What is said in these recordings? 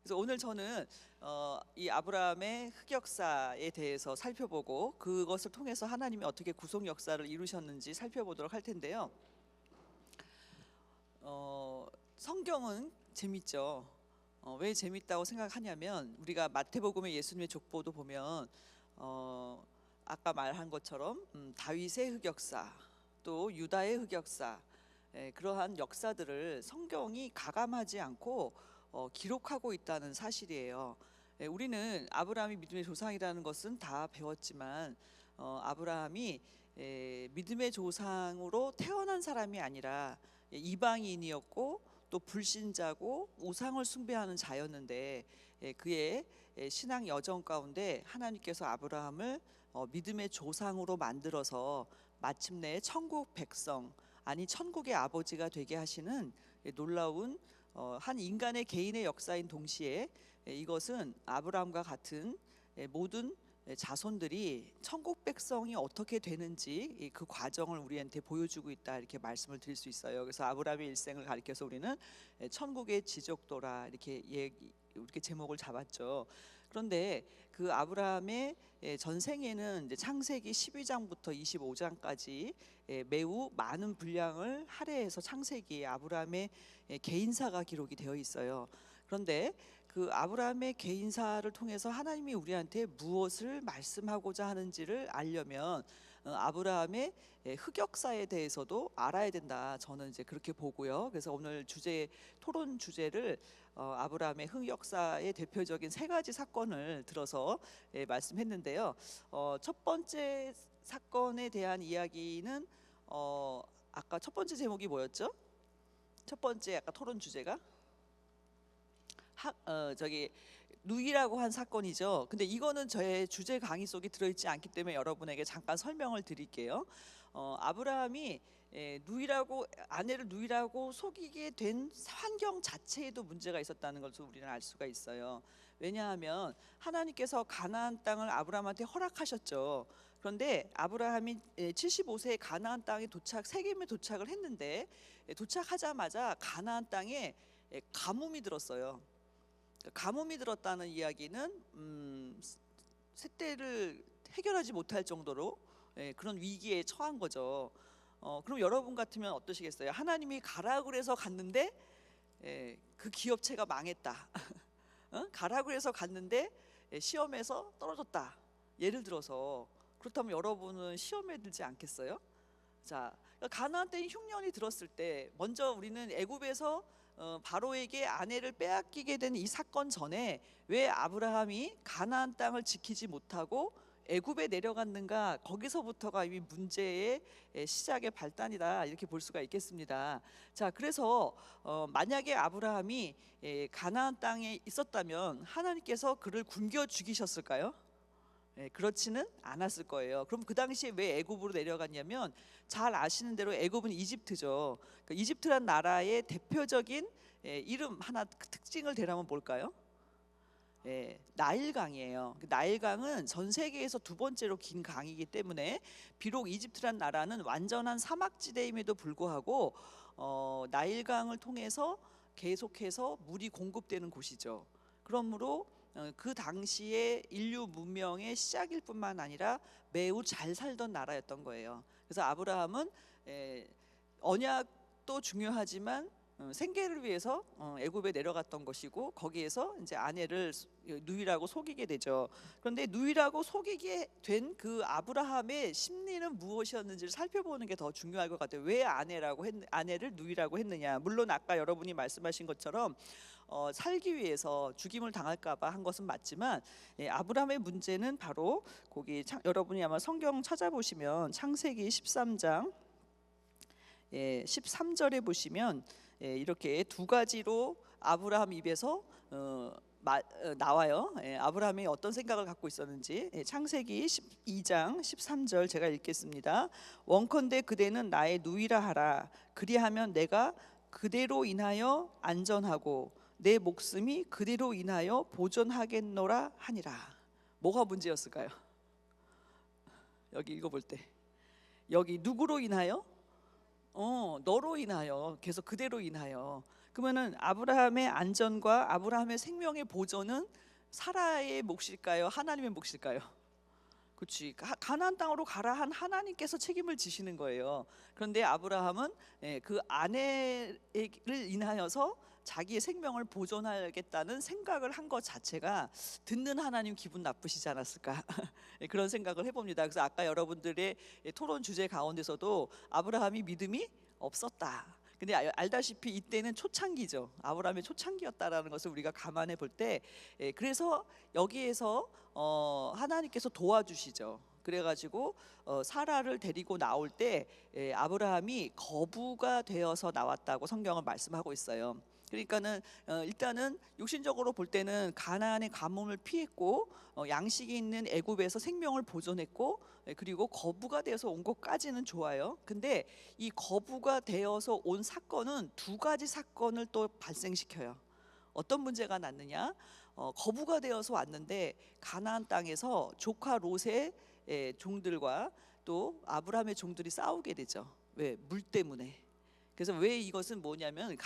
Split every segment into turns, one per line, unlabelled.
그래서 오늘 저는 이 아브라함의 흑역사에 대해서 살펴보고 그것을 통해서 하나님이 어떻게 구속 역사를 이루셨는지 살펴보도록 할 텐데요. 성경은 재밌죠. 왜 재밌다고 생각하냐면 우리가 마태복음의 예수님의 족보도 보면 아까 말한 것처럼 다윗의 흑역사 또 유다의 흑역사, 그러한 역사들을 성경이 가감하지 않고 기록하고 있다는 사실이에요. 우리는 아브라함이 믿음의 조상이라는 것은 다 배웠지만 아브라함이 믿음의 조상으로 태어난 사람이 아니라 이방인이었고 또 불신자고 우상을 숭배하는 자였는데, 그의 신앙 여정 가운데 하나님께서 아브라함을 믿음의 조상으로 만들어서 마침내 천국 백성, 아니 천국의 아버지가 되게 하시는 놀라운 한 인간의 개인의 역사인 동시에 이것은 아브라함과 같은 모든 자손들이 천국 백성이 어떻게 되는지 그 과정을 우리한테 보여주고 있다, 이렇게 말씀을 드릴 수 있어요. 그래서 아브라함의 일생을 가리켜서 우리는 천국의 지족도라 이렇게 제목을 잡았죠. 그런데 그 아브라함의 전생에는 이제 창세기 12장부터 25장까지 매우 많은 분량을 할애해서 창세기에 아브라함의 개인사가 기록이 되어 있어요. 그런데 그 아브라함의 개인사를 통해서 하나님이 우리한테 무엇을 말씀하고자 하는지를 알려면 아브라함의 흑역사에 대해서도 알아야 된다, 저는 이제 그렇게 보고요. 그래서 오늘 토론 주제를 아브라함의 흑역사의 대표적인 세 가지 사건을 들어서 말씀했는데요. 첫 번째 사건에 대한 이야기는 아까 첫 번째 제목이 뭐였죠? 첫 번째 아까 토론 주제가 누이라고 한 사건이죠. 근데 이거는 저의 주제 강의 속에 들어있지 않기 때문에 여러분에게 잠깐 설명을 드릴게요. 아브라함이 아내를 누이라고 속이게 된 환경 자체에도 문제가 있었다는 것을 우리는 알 수가 있어요. 왜냐하면 하나님께서 가나안 땅을 아브라함한테 허락하셨죠. 그런데 아브라함이 75세에 가나안 땅에 세겜에 도착을 했는데, 도착하자마자 가나안 땅에 가뭄이 들었어요. 가뭄이 들었다는 이야기는 세대를 해결하지 못할 정도로 그런 위기에 처한 거죠. 그럼 여러분 같으면 어떠시겠어요? 하나님이 가라 그래서 갔는데 그 기업체가 망했다. 가라 그래서 갔는데 시험에서 떨어졌다. 예를 들어서 그렇다면 여러분은 시험에 들지 않겠어요? 자, 가나안 땅에 흉년이 들었을 때 먼저 우리는 애굽에서 바로에게 아내를 빼앗기게 된 이 사건 전에 왜 아브라함이 가나안 땅을 지키지 못하고 애굽에 내려갔는가, 거기서부터가 이 문제의 시작의 발단이다, 이렇게 볼 수가 있겠습니다. 자, 그래서 만약에 아브라함이 가나안 땅에 있었다면 하나님께서 그를 굶겨 죽이셨을까요? 그렇지는 않았을 거예요. 그럼 그 당시에 왜 애굽으로 내려갔냐면, 잘 아시는 대로 애굽은 이집트죠. 그러니까 이집트란 나라의 대표적인 이름 하나, 특징을 대라면 뭘까요? 나일강이에요. 나일강은 전 세계에서 두 번째로 긴 강이기 때문에 비록 이집트란 나라는 완전한 사막지대임에도 불구하고 나일강을 통해서 계속해서 물이 공급되는 곳이죠. 그러므로 그 당시에 인류 문명의 시작일 뿐만 아니라 매우 잘 살던 나라였던 거예요. 그래서 아브라함은 언약도 중요하지만 생계를 위해서 애굽에 내려갔던 것이고, 거기에서 이제 아내를 누이라고 속이게 되죠. 그런데 누이라고 속이게 된 그 아브라함의 심리는 무엇이었는지를 살펴보는 게 더 중요할 것 같아요. 왜 아내를 누이라고 했느냐? 물론 아까 여러분이 말씀하신 것처럼 살기 위해서 죽임을 당할까봐 한 것은 맞지만, 아브라함의 문제는 바로 거기 여러분이 아마 성경 찾아보시면 창세기 13장 13절에 보시면 이렇게 두 가지로 아브라함 입에서 나와요. 아브라함이 어떤 생각을 갖고 있었는지. 창세기 12장 13절 제가 읽겠습니다. 원컨대 그대는 나의 누이라 하라. 그리하면 내가 그대로 인하여 안전하고 내 목숨이 그대로 인하여 보존하겠노라 하니라. 뭐가 문제였을까요? 여기 읽어볼 때 여기 누구로 인하여? 너로 인하여, 계속 그대로 인하여. 그러면은 아브라함의 안전과 아브라함의 생명의 보존은 사라의 몫일까요? 하나님의 몫일까요? 그렇지. 가나안 땅으로 가라 한 하나님께서 책임을 지시는 거예요. 그런데 아브라함은 그 아내를 인하여서 자기의 생명을 보존하겠다는 생각을 한 것 자체가 듣는 하나님 기분 나쁘시지 않았을까 그런 생각을 해봅니다. 그래서 아까 여러분들의 토론 주제 가운데서도 아브라함이 믿음이 없었다. 근데 알다시피 이때는 초창기죠. 아브라함의 초창기였다라는 것을 우리가 감안해 볼 때, 그래서 여기에서 하나님께서 도와주시죠. 그래가지고 사라를 데리고 나올 때 아브라함이 거부가 되어서 나왔다고 성경은 말씀하고 있어요. 그러니까는 일단은 육신적으로 볼 때는 가나안의 가뭄을 피했고 양식이 있는 애굽에서 생명을 보존했고 그리고 거부가 되어서 온 것까지는 좋아요. 근데 이 거부가 되어서 온 사건은 두 가지 사건을 또 발생시켜요. 어떤 문제가 났느냐? 거부가 되어서 왔는데 가나안 땅에서 조카 롯의 종들과 또 아브라함의 종들이 싸우게 되죠. 왜? 물 때문에. 그래서 왜 이것은 뭐냐면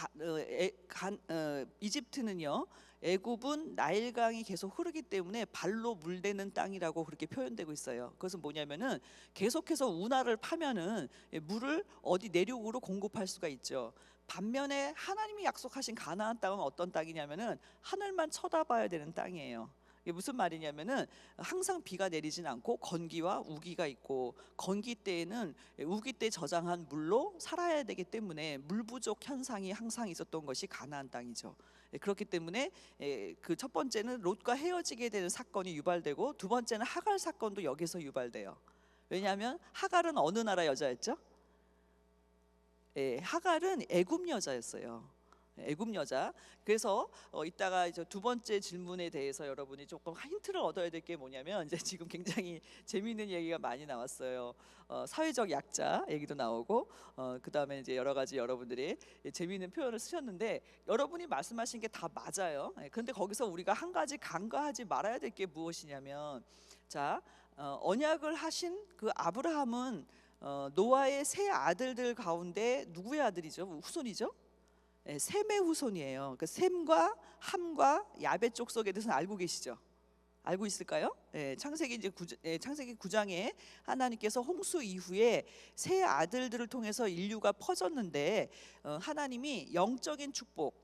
이집트는요, 애굽은 나일강이 계속 흐르기 때문에 발로 물대는 땅이라고 그렇게 표현되고 있어요. 그것은 뭐냐면은 계속해서 운하를 파면은 물을 어디 내륙으로 공급할 수가 있죠. 반면에 하나님이 약속하신 가나안 땅은 어떤 땅이냐면은 하늘만 쳐다봐야 되는 땅이에요. 이게 무슨 말이냐면은 항상 비가 내리진 않고 건기와 우기가 있고, 건기 때에는 우기 때 저장한 물로 살아야 되기 때문에 물 부족 현상이 항상 있었던 것이 가나안 땅이죠. 그렇기 때문에 그 첫 번째는 롯과 헤어지게 되는 사건이 유발되고, 두 번째는 하갈 사건도 여기서 유발돼요. 왜냐하면 하갈은 어느 나라 여자였죠? 하갈은 애굽 여자였어요. 애굽 여자. 그래서 이따가 이제 두 번째 질문에 대해서 여러분이 조금 힌트를 얻어야 될 게 뭐냐면, 이제 지금 굉장히 재미있는 얘기가 많이 나왔어요. 사회적 약자 얘기도 나오고, 그 다음에 이제 여러 가지 여러분들이 재미있는 표현을 쓰셨는데, 여러분이 말씀하신 게 다 맞아요. 그런데 거기서 우리가 한 가지 간과하지 말아야 될 게 무엇이냐면, 자, 언약을 하신 그 아브라함은 노아의 세 아들들 가운데 누구의 아들이죠? 후손이죠? 셈의 후손이에요. 그 셈과 함과 야벳 족속에 대해서는 알고 계시죠? 알고 있을까요? 창세기 9장에 하나님께서 홍수 이후에 세 아들들을 통해서 인류가 퍼졌는데 하나님이 영적인 축복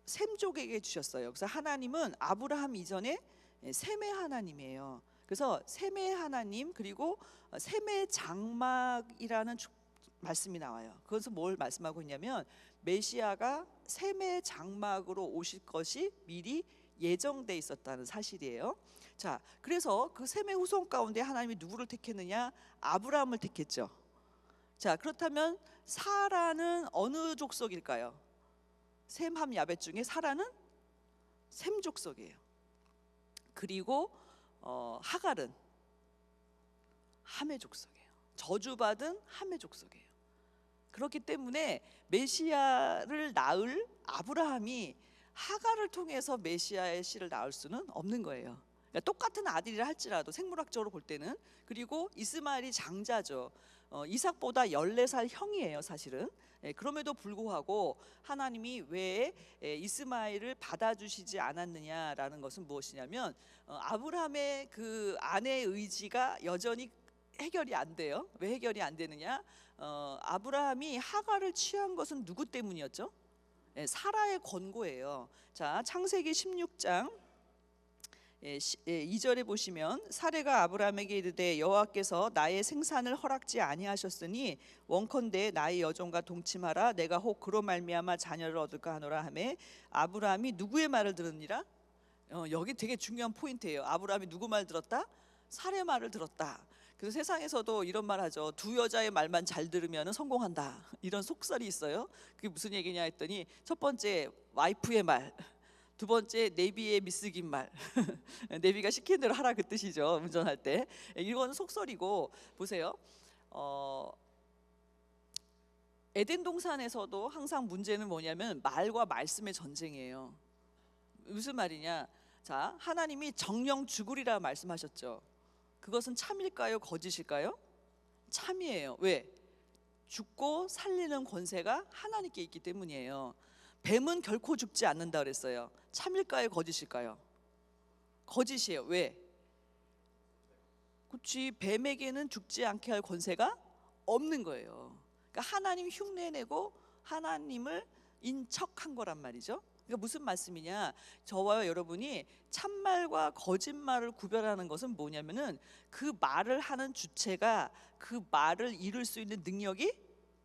셈족에게 주셨어요. 그래서 하나님은 아브라함 이전에 셈의 하나님이에요. 그래서 셈의 하나님, 그리고 셈의 장막이라는 말씀이 나와요. 그것은 뭘 말씀하고 있냐면, 메시아가 셈의 장막으로 오실 것이 미리 예정돼 있었다는 사실이에요. 자, 그래서 그 셈의 후손 가운데 하나님이 누구를 택했느냐? 아브라함을 택했죠. 자, 그렇다면 사라는 어느 족속일까요? 셈, 함, 야벳 중에 사라는 셈 족속이에요. 그리고 하갈은 함의 족속이에요. 저주받은 함의 족속이에요. 그렇기 때문에 메시아를 낳을 아브라함이 하갈을 통해서 메시아의 씨를 낳을 수는 없는 거예요. 그러니까 똑같은 아들이라 할지라도 생물학적으로 볼 때는. 그리고 이스마엘이 장자죠. 이삭보다 14살 형이에요, 사실은. 그럼에도 불구하고 하나님이 왜 이스마엘을 받아주시지 않았느냐라는 것은 무엇이냐면, 아브라함의 그 아내의 의지가 여전히 해결이 안 돼요. 왜 해결이 안 되느냐? 아브라함이 하갈을 취한 것은 누구 때문이었죠? 사라의 권고예요. 자, 창세기 16장 2절에 보시면, 사레가 아브라함에게 이르되 여호와께서 나의 생산을 허락지 아니하셨으니 원컨대 나의 여종과 동침하라. 내가 혹 그로 말미암아 자녀를 얻을까 하노라 하매 아브라함이 누구의 말을 들으니라? 여기 되게 중요한 포인트예요. 아브라함이 누구 말 들었다? 사레 말을 들었다. 그래서 세상에서도 이런 말 하죠. 두 여자의 말만 잘 들으면 성공한다, 이런 속설이 있어요. 그게 무슨 얘기냐 했더니, 첫 번째 와이프의 말, 두 번째 내비의 미쓰긴 말 내비가 시키는 대로 하라, 그 뜻이죠. 운전할 때. 이건 속설이고, 보세요. 에덴 동산에서도 항상 문제는 뭐냐면 말과 말씀의 전쟁이에요. 무슨 말이냐? 자, 하나님이 정령 죽으리라 말씀하셨죠. 그것은 참일까요? 거짓일까요? 참이에요. 왜? 죽고 살리는 권세가 하나님께 있기 때문이에요. 뱀은 결코 죽지 않는다 그랬어요. 참일까요, 거짓일까요? 거짓이에요. 왜? 그렇지, 뱀에게는 죽지 않게 할 권세가 없는 거예요. 그러니까 하나님 흉내내고 하나님을 인척한 거란 말이죠. 그러니까 무슨 말씀이냐? 저와 여러분이 참말과 거짓말을 구별하는 것은 뭐냐면은 그 말을 하는 주체가 그 말을 이룰 수 있는 능력이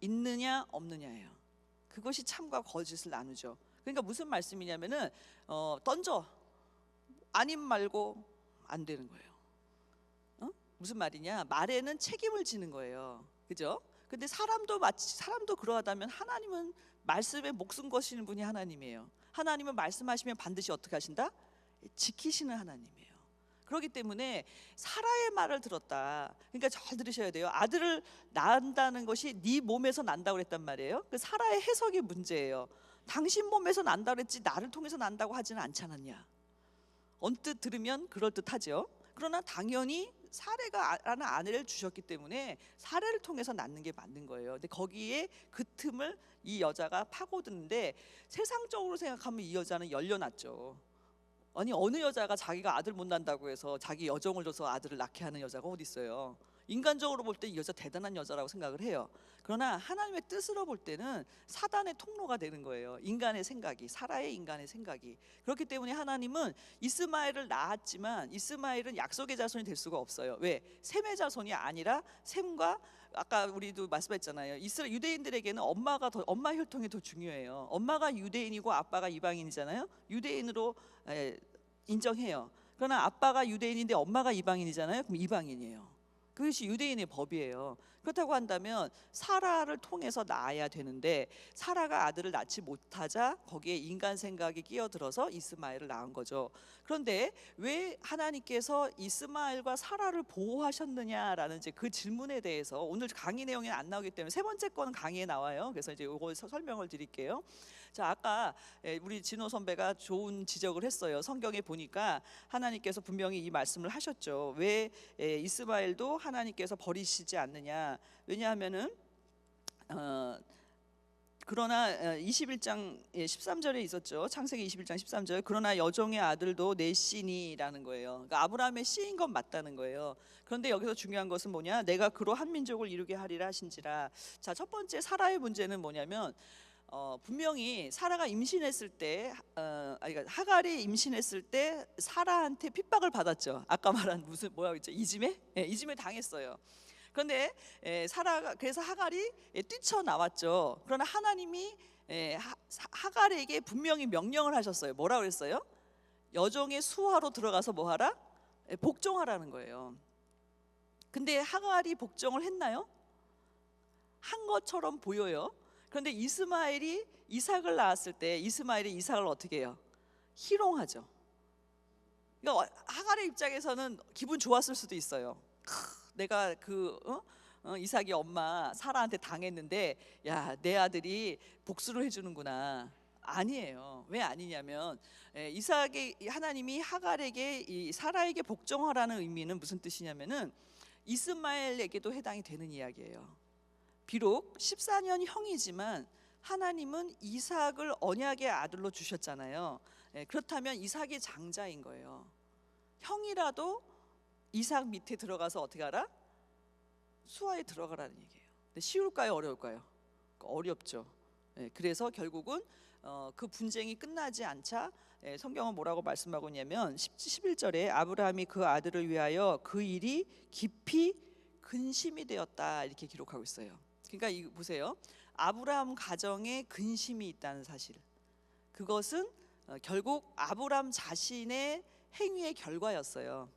있느냐 없느냐예요. 그것이 참과 거짓을 나누죠. 그러니까 무슨 말씀이냐면은 던져, 아님 말고 안 되는 거예요. 무슨 말이냐? 말에는 책임을 지는 거예요. 그죠? 근데 사람도 그러하다면 하나님은 말씀에 목숨 거시는 분이 하나님이에요. 하나님은 말씀하시면 반드시 어떻게 하신다? 지키시는 하나님이에요. 그렇기 때문에 사라의 말을 들었다. 그러니까 잘 들으셔야 돼요. 아들을 낳는다는 것이 네 몸에서 난다고 그랬단 말이에요. 그 사라의 해석이 문제예요. 당신 몸에서 난다고 그랬지 나를 통해서 난다고 하지는 않지 않았냐. 언뜻 들으면 그럴듯하죠. 그러나 당연히 사레가라는 아내를 주셨기 때문에 사레를 통해서 낳는 게 맞는 거예요. 근데 거기에 그 틈을 이 여자가 파고드는데 세상적으로 생각하면 이 여자는 열려놨죠. 아니 어느 여자가 자기가 아들 못 낳는다고 해서 자기 여정을 줘서 아들을 낳게 하는 여자가 어디 있어요. 인간적으로 볼 때 이 여자 대단한 여자라고 생각을 해요. 그러나 하나님의 뜻으로 볼 때는 사단의 통로가 되는 거예요. 인간의 생각이, 사라의 인간의 생각이. 그렇기 때문에 하나님은 이스마엘을 낳았지만 이스마엘은 약속의 자손이 될 수가 없어요. 왜? 셈의 자손이 아니라 셈과, 아까 우리도 말씀했잖아요. 이스라엘 유대인들에게는 엄마 혈통이 더 중요해요. 엄마가 유대인이고 아빠가 이방인이잖아요. 유대인으로 인정해요. 그러나 아빠가 유대인인데 엄마가 이방인이잖아요. 그럼 이방인이에요. 그것이 유대인의 법이에요. 그렇다고 한다면 사라를 통해서 낳아야 되는데 사라가 아들을 낳지 못하자 거기에 인간 생각이 끼어들어서 이스마엘을 낳은 거죠. 그런데 왜 하나님께서 이스마엘과 사라를 보호하셨느냐라는 이제 그 질문에 대해서 오늘 강의 내용에는 안 나오기 때문에 세 번째 거는 강의에 나와요. 그래서 이제 이거 설명을 드릴게요. 자, 아까 우리 진호 선배가 좋은 지적을 했어요. 성경에 보니까 하나님께서 분명히 이 말씀을 하셨죠. 왜 이스마엘도 하나님께서 버리시지 않느냐. 왜냐하면은 그러나 21장 13절에 있었죠. 창세기 21장 13절. 그러나 여종의 아들도 내 씨니라는 거예요. 그러니까 아브라함의 씨인 건 맞다는 거예요. 그런데 여기서 중요한 것은 뭐냐? 내가 그로 한 민족을 이루게 하리라 하신지라. 자, 첫 번째 사라의 문제는 뭐냐면 분명히 사라가 임신했을 때, 하갈이 임신했을 때 사라한테 핍박을 받았죠. 아까 말한 무슨 뭐라고 했죠? 이짐에? 이짐에 당했어요. 그런데 사라가 그래서 하갈이 뛰쳐나왔죠. 그러나 하나님이 하갈에게 분명히 명령을 하셨어요. 뭐라고 그랬어요? 여종의 수하로 들어가서 뭐하라? 복종하라는 거예요. 근데 하갈이 복종을 했나요? 한 것처럼 보여요. 그런데 이스마엘이 이삭을 낳았을 때 이스마엘이 이삭을 어떻게 해요? 희롱하죠. 그러니까 하갈의 입장에서는 기분 좋았을 수도 있어요. 내가 이삭이 엄마 사라한테 당했는데 야, 내 아들이 복수를 해주는구나. 아니에요. 왜 아니냐면 이삭이 하나님이 하갈에게 이 사라에게 복종하라는 의미는 무슨 뜻이냐면은 이스마엘에게도 해당이 되는 이야기예요. 비록 14년 형이지만 하나님은 이삭을 언약의 아들로 주셨잖아요. 그렇다면 이삭이 장자인 거예요. 형이라도 이삭 밑에 들어가서 어떻게 하라? 수하에 들어가라는 얘기예요. 근데 쉬울까요? 어려울까요? 어렵죠. 그래서 결국은 그 분쟁이 끝나지 않자 성경은 뭐라고 말씀하고 있냐면 11절에 아브라함이 그 아들을 위하여 그 일이 깊이 근심이 되었다 이렇게 기록하고 있어요. 그러니까 이거 보세요. 아브라함 가정에 근심이 있다는 사실. 그것은 결국 아브라함 자신의 행위의 결과였어요.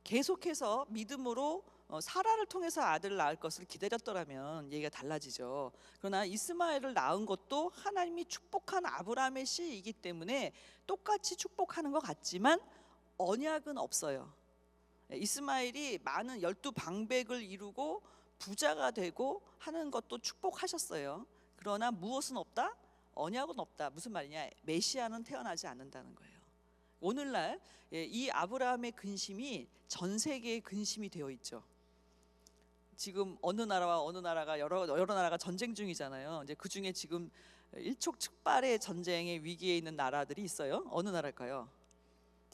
계속해서 믿음으로 사라를 통해서 아들을 낳을 것을 기다렸더라면 얘기가 달라지죠. 그러나 이스마엘을 낳은 것도 하나님이 축복한 아브라함의 씨이기 때문에 똑같이 축복하는 것 같지만 언약은 없어요. 이스마엘이 많은 12방백을 이루고 부자가 되고 하는 것도 축복하셨어요. 그러나 무엇은 없다? 언약은 없다. 무슨 말이냐? 메시아는 태어나지 않는다는 거예요. 오늘날 이 아브라함의 근심이 전 세계의 근심이 되어 있죠. 지금 어느 나라와 어느 나라가 여러 나라가 전쟁 중이잖아요. 이제 그 중에 지금 일촉즉발의 전쟁의 위기에 있는 나라들이 있어요. 어느 나라일까요?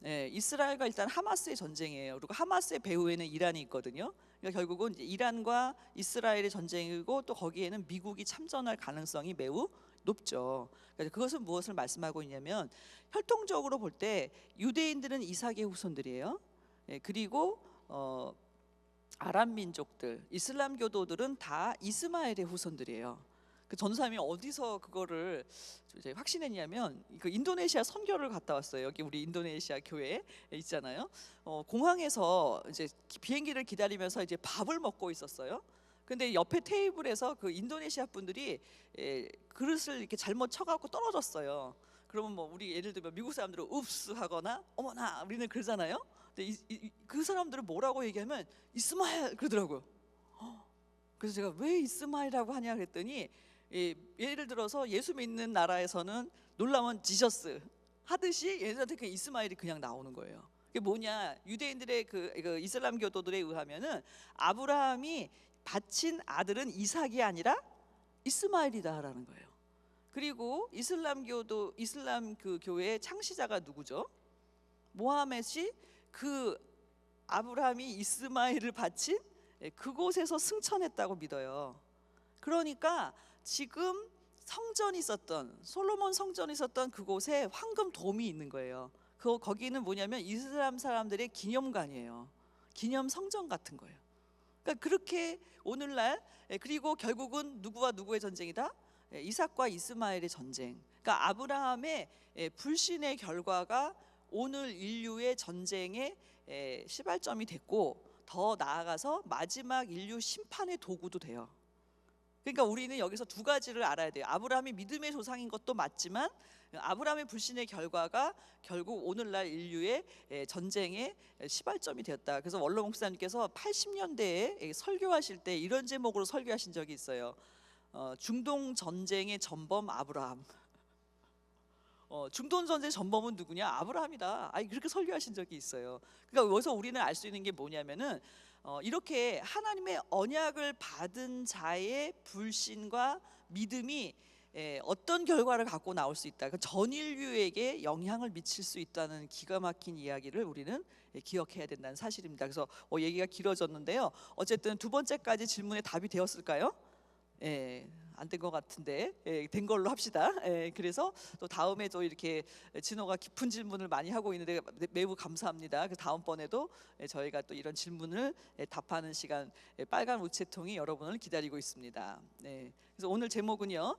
이스라엘과 일단 하마스의 전쟁이에요. 그리고 하마스의 배후에는 이란이 있거든요. 그러니까 결국은 이제 이란과 이스라엘의 전쟁이고 또 거기에는 미국이 참전할 가능성이 매우 높죠. 그래서 그것은 무엇을 말씀하고 있냐면 혈통적으로 볼 때 유대인들은 이삭의 후손들이에요. 그리고 아랍 민족들, 이슬람 교도들은 다 이스마엘의 후손들이에요. 그 전사님이 어디서 그거를 이제 확신했냐면 그 인도네시아 선교를 갔다 왔어요. 여기 우리 인도네시아 교회 있잖아요. 공항에서 이제 비행기를 기다리면서 이제 밥을 먹고 있었어요. 근데 옆에 테이블에서 그 인도네시아 분들이 그릇을 이렇게 잘못 쳐갖고 떨어졌어요. 그러면 뭐 우리 예를 들면 미국 사람들은 읍스 하거나 어머나 우리는 그러잖아요. 근데 그 사람들은 뭐라고 얘기하면 이스마엘 그러더라고요. 그래서 제가 왜 이스마엘이라고 하냐 그랬더니 예를 들어서 예수 믿는 나라에서는 놀라면 지저스 하듯이 얘네들한테 그냥 이스마엘이 그냥 나오는 거예요. 그게 뭐냐? 유대인들의 그 이슬람 교도들에 의하면은 아브라함이 바친 아들은 이삭이 아니라 이스마엘이다라는 거예요. 그리고 이슬람 그 교회의 창시자가 누구죠? 모하멧이 그 아브라함이 이스마엘을 바친 그곳에서 승천했다고 믿어요. 그러니까 지금 성전이 있었던 솔로몬 성전이 있었던 그곳에 황금돔이 있는 거예요. 거기는 뭐냐면 이슬람 사람들의 기념관이에요. 기념 성전 같은 거예요. 그러니까 그렇게 오늘날 그리고 결국은 누구와 누구의 전쟁이다? 이삭과 이스마엘의 전쟁. 그러니까 아브라함의 불신의 결과가 오늘 인류의 전쟁의 시발점이 됐고 더 나아가서 마지막 인류 심판의 도구도 돼요. 그러니까 우리는 여기서 두 가지를 알아야 돼요. 아브라함이 믿음의 조상인 것도 맞지만 아브라함의 불신의 결과가 결국 오늘날 인류의 전쟁의 시발점이 되었다. 그래서 원로 목사님께서 80년대에 설교하실 때 이런 제목으로 설교하신 적이 있어요. 중동 전쟁의 전범 아브라함. 중동 전쟁 전범은 누구냐? 아브라함이다. 아니 그렇게 설교하신 적이 있어요. 그러니까 여기서 우리는 알 수 있는 게 뭐냐면은 이렇게 하나님의 언약을 받은 자의 불신과 믿음이 어떤 결과를 갖고 나올 수 있다. 전 인류에게 영향을 미칠 수 있다는 기가 막힌 이야기를 우리는 기억해야 된다는 사실입니다. 그래서 얘기가 길어졌는데요. 어쨌든 두 번째까지 질문에 답이 되었을까요? 안 된 것 같은데 된 걸로 합시다. 그래서 또 다음에 또 이렇게 진호가 깊은 질문을 많이 하고 있는데 매우 감사합니다. 그 다음번에도 저희가 또 이런 질문을 답하는 시간 빨간 우체통이 여러분을 기다리고 있습니다. 그래서 오늘 제목은요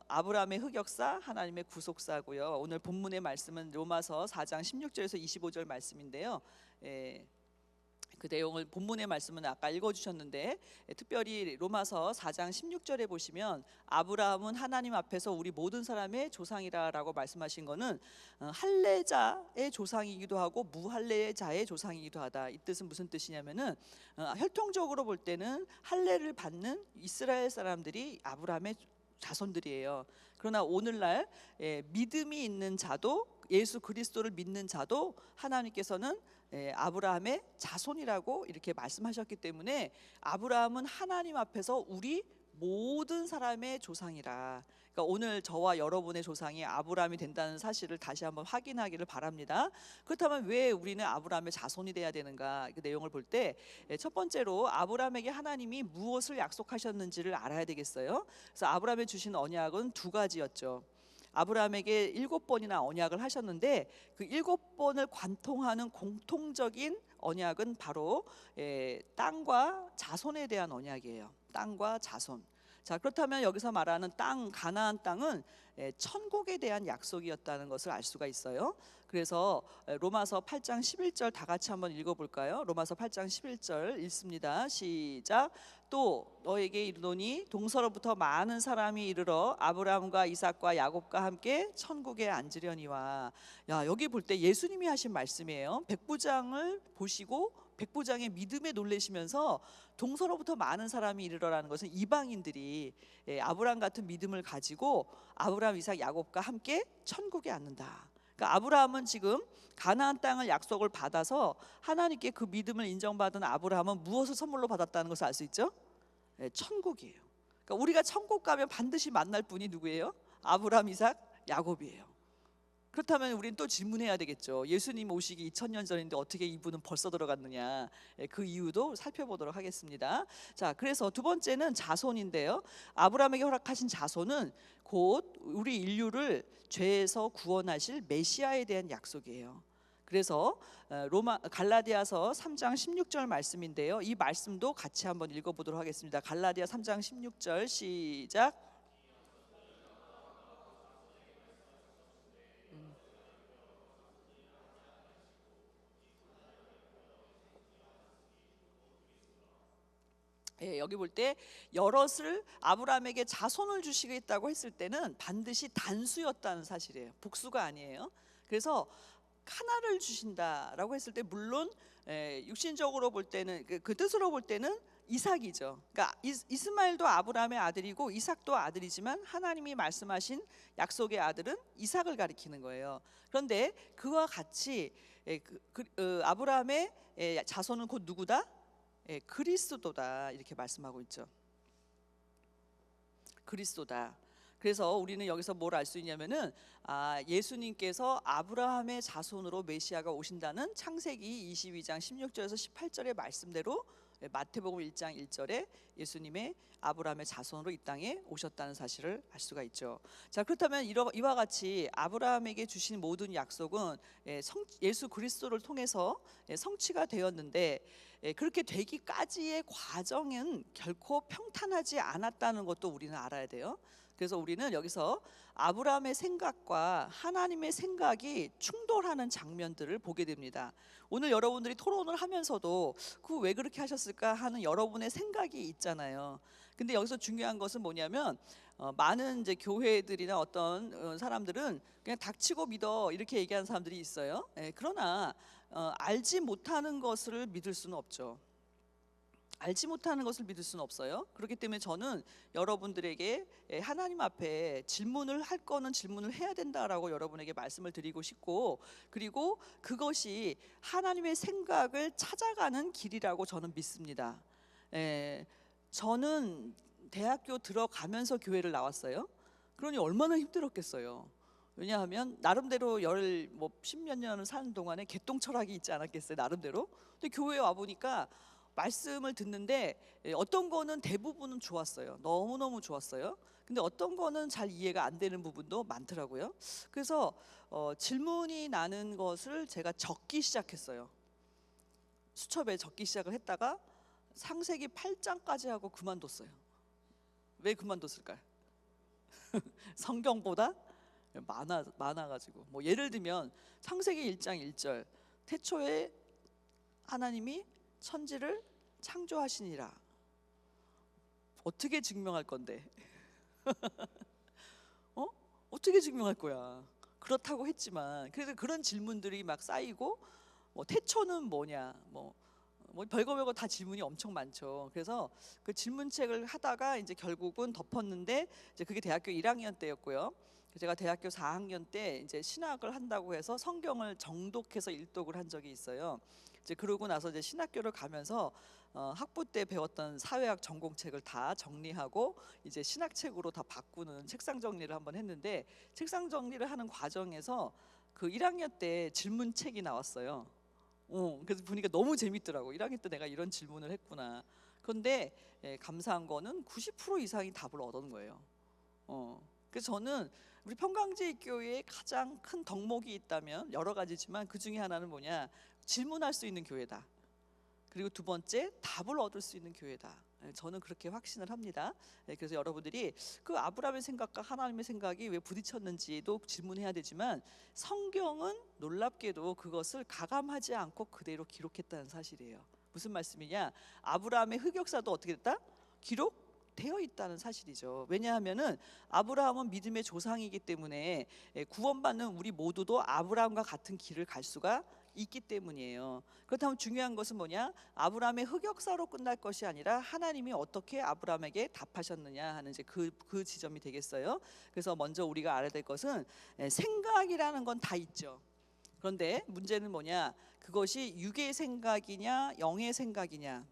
아브라함의 흑역사 하나님의 구속사고요. 오늘 본문의 말씀은 로마서 4장 16절에서 25절 말씀인데요. 그 내용을 본문의 말씀은 아까 읽어주셨는데 특별히 로마서 4장 16절에 보시면 아브라함은 하나님 앞에서 우리 모든 사람의 조상이라고 말씀하신 것은 할례자의 조상이기도 하고 무할례자의 조상이기도 하다. 이 뜻은 무슨 뜻이냐면은 혈통적으로 볼 때는 할례를 받는 이스라엘 사람들이 아브라함의 자손들이에요. 그러나 오늘날 믿음이 있는 자도 예수 그리스도를 믿는 자도 하나님께서는 아브라함의 자손이라고 이렇게 말씀하셨기 때문에 아브라함은 하나님 앞에서 우리 모든 사람의 조상이라. 그러니까 오늘 저와 여러분의 조상이 아브라함이 된다는 사실을 다시 한번 확인하기를 바랍니다. 그렇다면 왜 우리는 아브라함의 자손이 돼야 되는가? 그 내용을 볼 때 첫 번째로 아브라함에게 하나님이 무엇을 약속하셨는지를 알아야 되겠어요. 그래서 아브라함에 주신 언약은 두 가지였죠. 아브라함에게 7번이나 언약을 하셨는데 그 7번을 관통하는 공통적인 언약은 바로 땅과 자손에 대한 언약이에요. 땅과 자손. 자, 그렇다면 여기서 말하는 땅, 가나안 땅은 천국에 대한 약속이었다는 것을 알 수가 있어요. 그래서 로마서 8장 11절 다 같이 한번 읽어볼까요? 로마서 8장 11절 읽습니다. 시작. 또 너에게 이르노니 동서로부터 많은 사람이 이르러 아브라함과 이삭과 야곱과 함께 천국에 앉으려니와. 야, 여기 볼 때 예수님이 하신 말씀이에요. 백부장을 보시고 백부장의 믿음에 놀라시면서 동서로부터 많은 사람이 이르러라는 것은 이방인들이 아브라함 같은 믿음을 가지고 아브라함, 이삭, 야곱과 함께 천국에 앉는다. 그러니까 아브라함은 지금 가나안 땅을 약속을 받아서 하나님께 그 믿음을 인정받은 아브라함은 무엇을 선물로 받았다는 것을 알 수 있죠? 천국이에요. 그러니까 우리가 천국 가면 반드시 만날 분이 누구예요? 아브라함, 이삭, 야곱이에요. 그렇다면 우리는 또 질문해야 되겠죠. 예수님 오시기 2000년 전인데 어떻게 이분은 벌써 들어갔느냐. 그 이유도 살펴보도록 하겠습니다. 자, 그래서 두 번째는 자손인데요. 아브라함에게 허락하신 자손은 곧 우리 인류를 죄에서 구원하실 메시아에 대한 약속이에요. 그래서 갈라디아서 3장 16절 말씀인데요. 이 말씀도 같이 한번 읽어보도록 하겠습니다. 갈라디아 3장 16절 시작. 여기 볼 때 여럿을 아브라함에게 자손을 주시겠다고 했을 때는 반드시 단수였다는 사실이에요. 복수가 아니에요. 그래서 하나를 주신다라고 했을 때 물론 육신적으로 볼 때는 그 뜻으로 볼 때는 이삭이죠. 그러니까 이스마엘도 아브라함의 아들이고 이삭도 아들이지만 하나님이 말씀하신 약속의 아들은 이삭을 가리키는 거예요. 그런데 그와 같이 아브라함의 자손은 곧 누구다? 그리스도다 이렇게 말씀하고 있죠. 그리스도다. 그래서 우리는 여기서 뭘 알 수 있냐면은 예수님께서 아브라함의 자손으로 메시아가 오신다는 창세기 22장 16절에서 18절의 말씀대로 마태복음 1장 1절에 예수님의 아브라함의 자손으로 이 땅에 오셨다는 사실을 알 수가 있죠. 자, 그렇다면 이와 같이 아브라함에게 주신 모든 약속은 예수 그리스도를 통해서 성취가 되었는데 그렇게 되기까지의 과정은 결코 평탄하지 않았다는 것도 우리는 알아야 돼요. 그래서 우리는 여기서 아브라함의 생각과 하나님의 생각이 충돌하는 장면들을 보게 됩니다. 오늘 여러분들이 토론을 하면서도 그 왜 그렇게 하셨을까 하는 여러분의 생각이 있잖아요. 근데 여기서 중요한 것은 뭐냐면 많은 이제 교회들이나 어떤 사람들은 그냥 닥치고 믿어 이렇게 얘기하는 사람들이 있어요. 그러나 알지 못하는 것을 믿을 수는 없죠. 알지 못하는 것을 믿을 수는 없어요. 그렇기 때문에 저는 여러분들에게 하나님 앞에 질문을 할 거는 질문을 해야 된다라고 여러분에게 말씀을 드리고 싶고, 그리고 그것이 하나님의 생각을 찾아가는 길이라고 저는 믿습니다. 저는 대학교 들어가면서 교회를 나왔어요. 그러니 얼마나 힘들었겠어요. 왜냐하면 나름대로 십몇 년을 사는 동안에 개똥철학이 있지 않았겠어요, 나름대로. 근데 교회에 와 보니까 말씀을 듣는데 어떤 거는 대부분은 좋았어요. 너무너무 좋았어요. 근데 어떤 거는 잘 이해가 안 되는 부분도 많더라고요. 그래서 질문이 나는 것을 제가 적기 시작했어요. 수첩에 적기 시작을 했다가 창세기 8장까지 하고 그만뒀어요. 왜 그만뒀을까요? 성경보다 많아가지고. 뭐 예를 들면 창세기 1장 1절 태초에 하나님이 천지를 창조하시니라. 어떻게 증명할 건데? 어떻게 증명할 거야? 그렇다고 했지만 그래서 그런 질문들이 막 쌓이고 태초는 뭐냐 뭐 별거 다 질문이 엄청 많죠. 그래서 그 질문책을 하다가 이제 결국은 덮었는데 이제 그게 대학교 1학년 때였고요. 제가 대학교 4학년 때 이제 신학을 한다고 해서 성경을 정독해서 일독을 한 적이 있어요. 이제 그러고 나서 이제 신학교를 가면서 학부 때 배웠던 사회학 전공책을 다 정리하고 이제 신학책으로 다 바꾸는 책상 정리를 한번 했는데, 책상 정리를 하는 과정에서 그 1학년 때 질문책이 나왔어요. 그래서 보니까 너무 재밌더라고. 1학년 때 내가 이런 질문을 했구나. 그런데 감사한 거는 90% 이상이 답을 얻은 거예요. 그래서 저는 우리 평강제일교회에 가장 큰 덕목이 있다면 여러 가지지만 그 중에 하나는 뭐냐, 질문할 수 있는 교회다. 그리고 두 번째, 답을 얻을 수 있는 교회다. 저는 그렇게 확신을 합니다. 그래서 여러분들이 그 아브라함의 생각과 하나님의 생각이 왜 부딪혔는지도 질문해야 되지만, 성경은 놀랍게도 그것을 가감하지 않고 그대로 기록했다는 사실이에요. 무슨 말씀이냐? 아브라함의 흑역사도 어떻게 됐다? 기록되어 있다는 사실이죠. 왜냐하면은 아브라함은 믿음의 조상이기 때문에 구원받는 우리 모두도 아브라함과 같은 길을 갈 수가 있기 때문이에요. 그렇다면 중요한 것은 뭐냐? 아브라함의 흑역사로 끝날 것이 아니라 하나님이 어떻게 아브라함에게 답하셨느냐 하는 이제 그 지점이 되겠어요. 그래서 먼저 우리가 알아야 될 것은 생각이라는 건 다 있죠. 그런데 문제는 뭐냐? 그것이 육의 생각이냐 영의 생각이냐.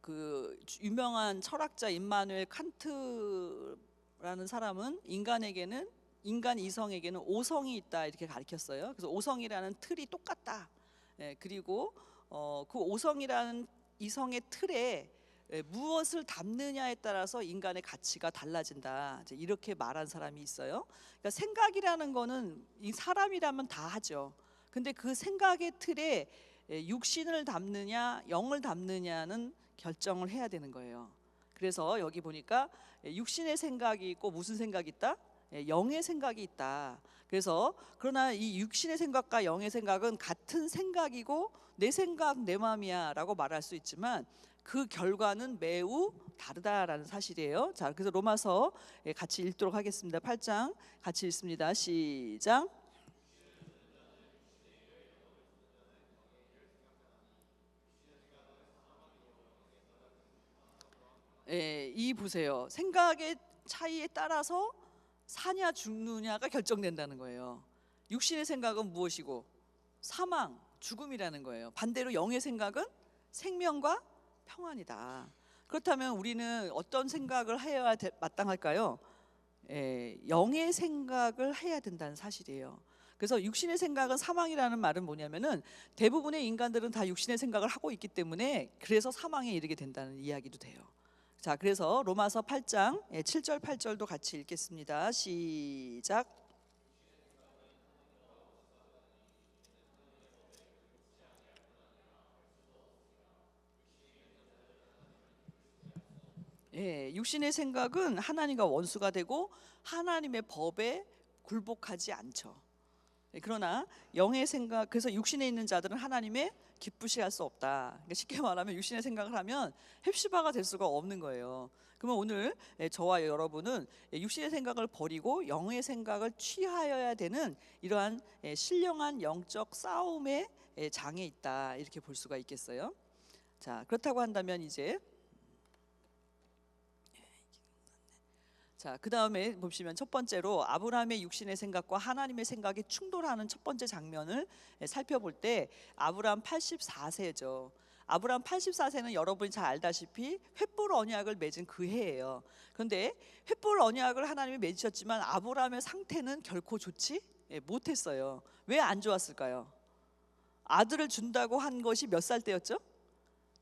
그 유명한 철학자 임마누엘 칸트라는 사람은 인간 이성에게는 오성이 있다 이렇게 가르쳤어요. 그래서 오성이라는 틀이 똑같다. 그리고 그 오성이라는 이성의 틀에 무엇을 담느냐에 따라서 인간의 가치가 달라진다. 이렇게 말한 사람이 있어요. 그러니까 생각이라는 거는 이 사람이라면 다 하죠. 근데 그 생각의 틀에 육신을 담느냐 영을 담느냐는 결정을 해야 되는 거예요. 그래서 여기 보니까 육신의 생각이 있고 무슨 생각이 있다? 영의 생각이 있다. 그래서 그러나 이 육신의 생각과 영의 생각은 같은 생각이고 내 생각 내 마음이야 라고 말할 수 있지만 그 결과는 매우 다르다라는 사실이에요. 자, 그래서 로마서 같이 읽도록 하겠습니다. 8장 같이 읽습니다. 시작. 이 보세요. 생각의 차이에 따라서 사냐 죽느냐가 결정된다는 거예요. 육신의 생각은 무엇이고 사망, 죽음이라는 거예요. 반대로 영의 생각은 생명과 평안이다. 그렇다면 우리는 어떤 생각을 해야 마땅할까요? 영의 생각을 해야 된다는 사실이에요. 그래서 육신의 생각은 사망이라는 말은 뭐냐면은 대부분의 인간들은 다 육신의 생각을 하고 있기 때문에 그래서 사망에 이르게 된다는 이야기도 돼요. 자, 그래서 로마서 8장 7절 8절도 같이 읽겠습니다. 시작. 육신의 생각은 하나님과 원수가 되고 하나님의 법에 굴복하지 않죠. 그러나 영의 생각, 그래서 육신에 있는 자들은 하나님의 기쁘시할 수 없다. 그러니까 쉽게 말하면 육신의 생각을 하면 헵시바가 될 수가 없는 거예요. 그러면 오늘 저와 여러분은 육신의 생각을 버리고 영의 생각을 취하여야 되는 이러한 신령한 영적 싸움의 장에 있다 이렇게 볼 수가 있겠어요. 자, 그렇다고 한다면 이제 자, 그 다음에 보시면 첫 번째로 아브라함의 육신의 생각과 하나님의 생각이 충돌하는 첫 번째 장면을 살펴볼 때 아브라함 84세죠. 아브라함 84세는 여러분이 잘 알다시피 횃불 언약을 맺은 그 해예요. 그런데 횃불 언약을 하나님이 맺으셨지만 아브라함의 상태는 결코 좋지 못했어요. 왜 안 좋았을까요? 아들을 준다고 한 것이 몇 살 때였죠?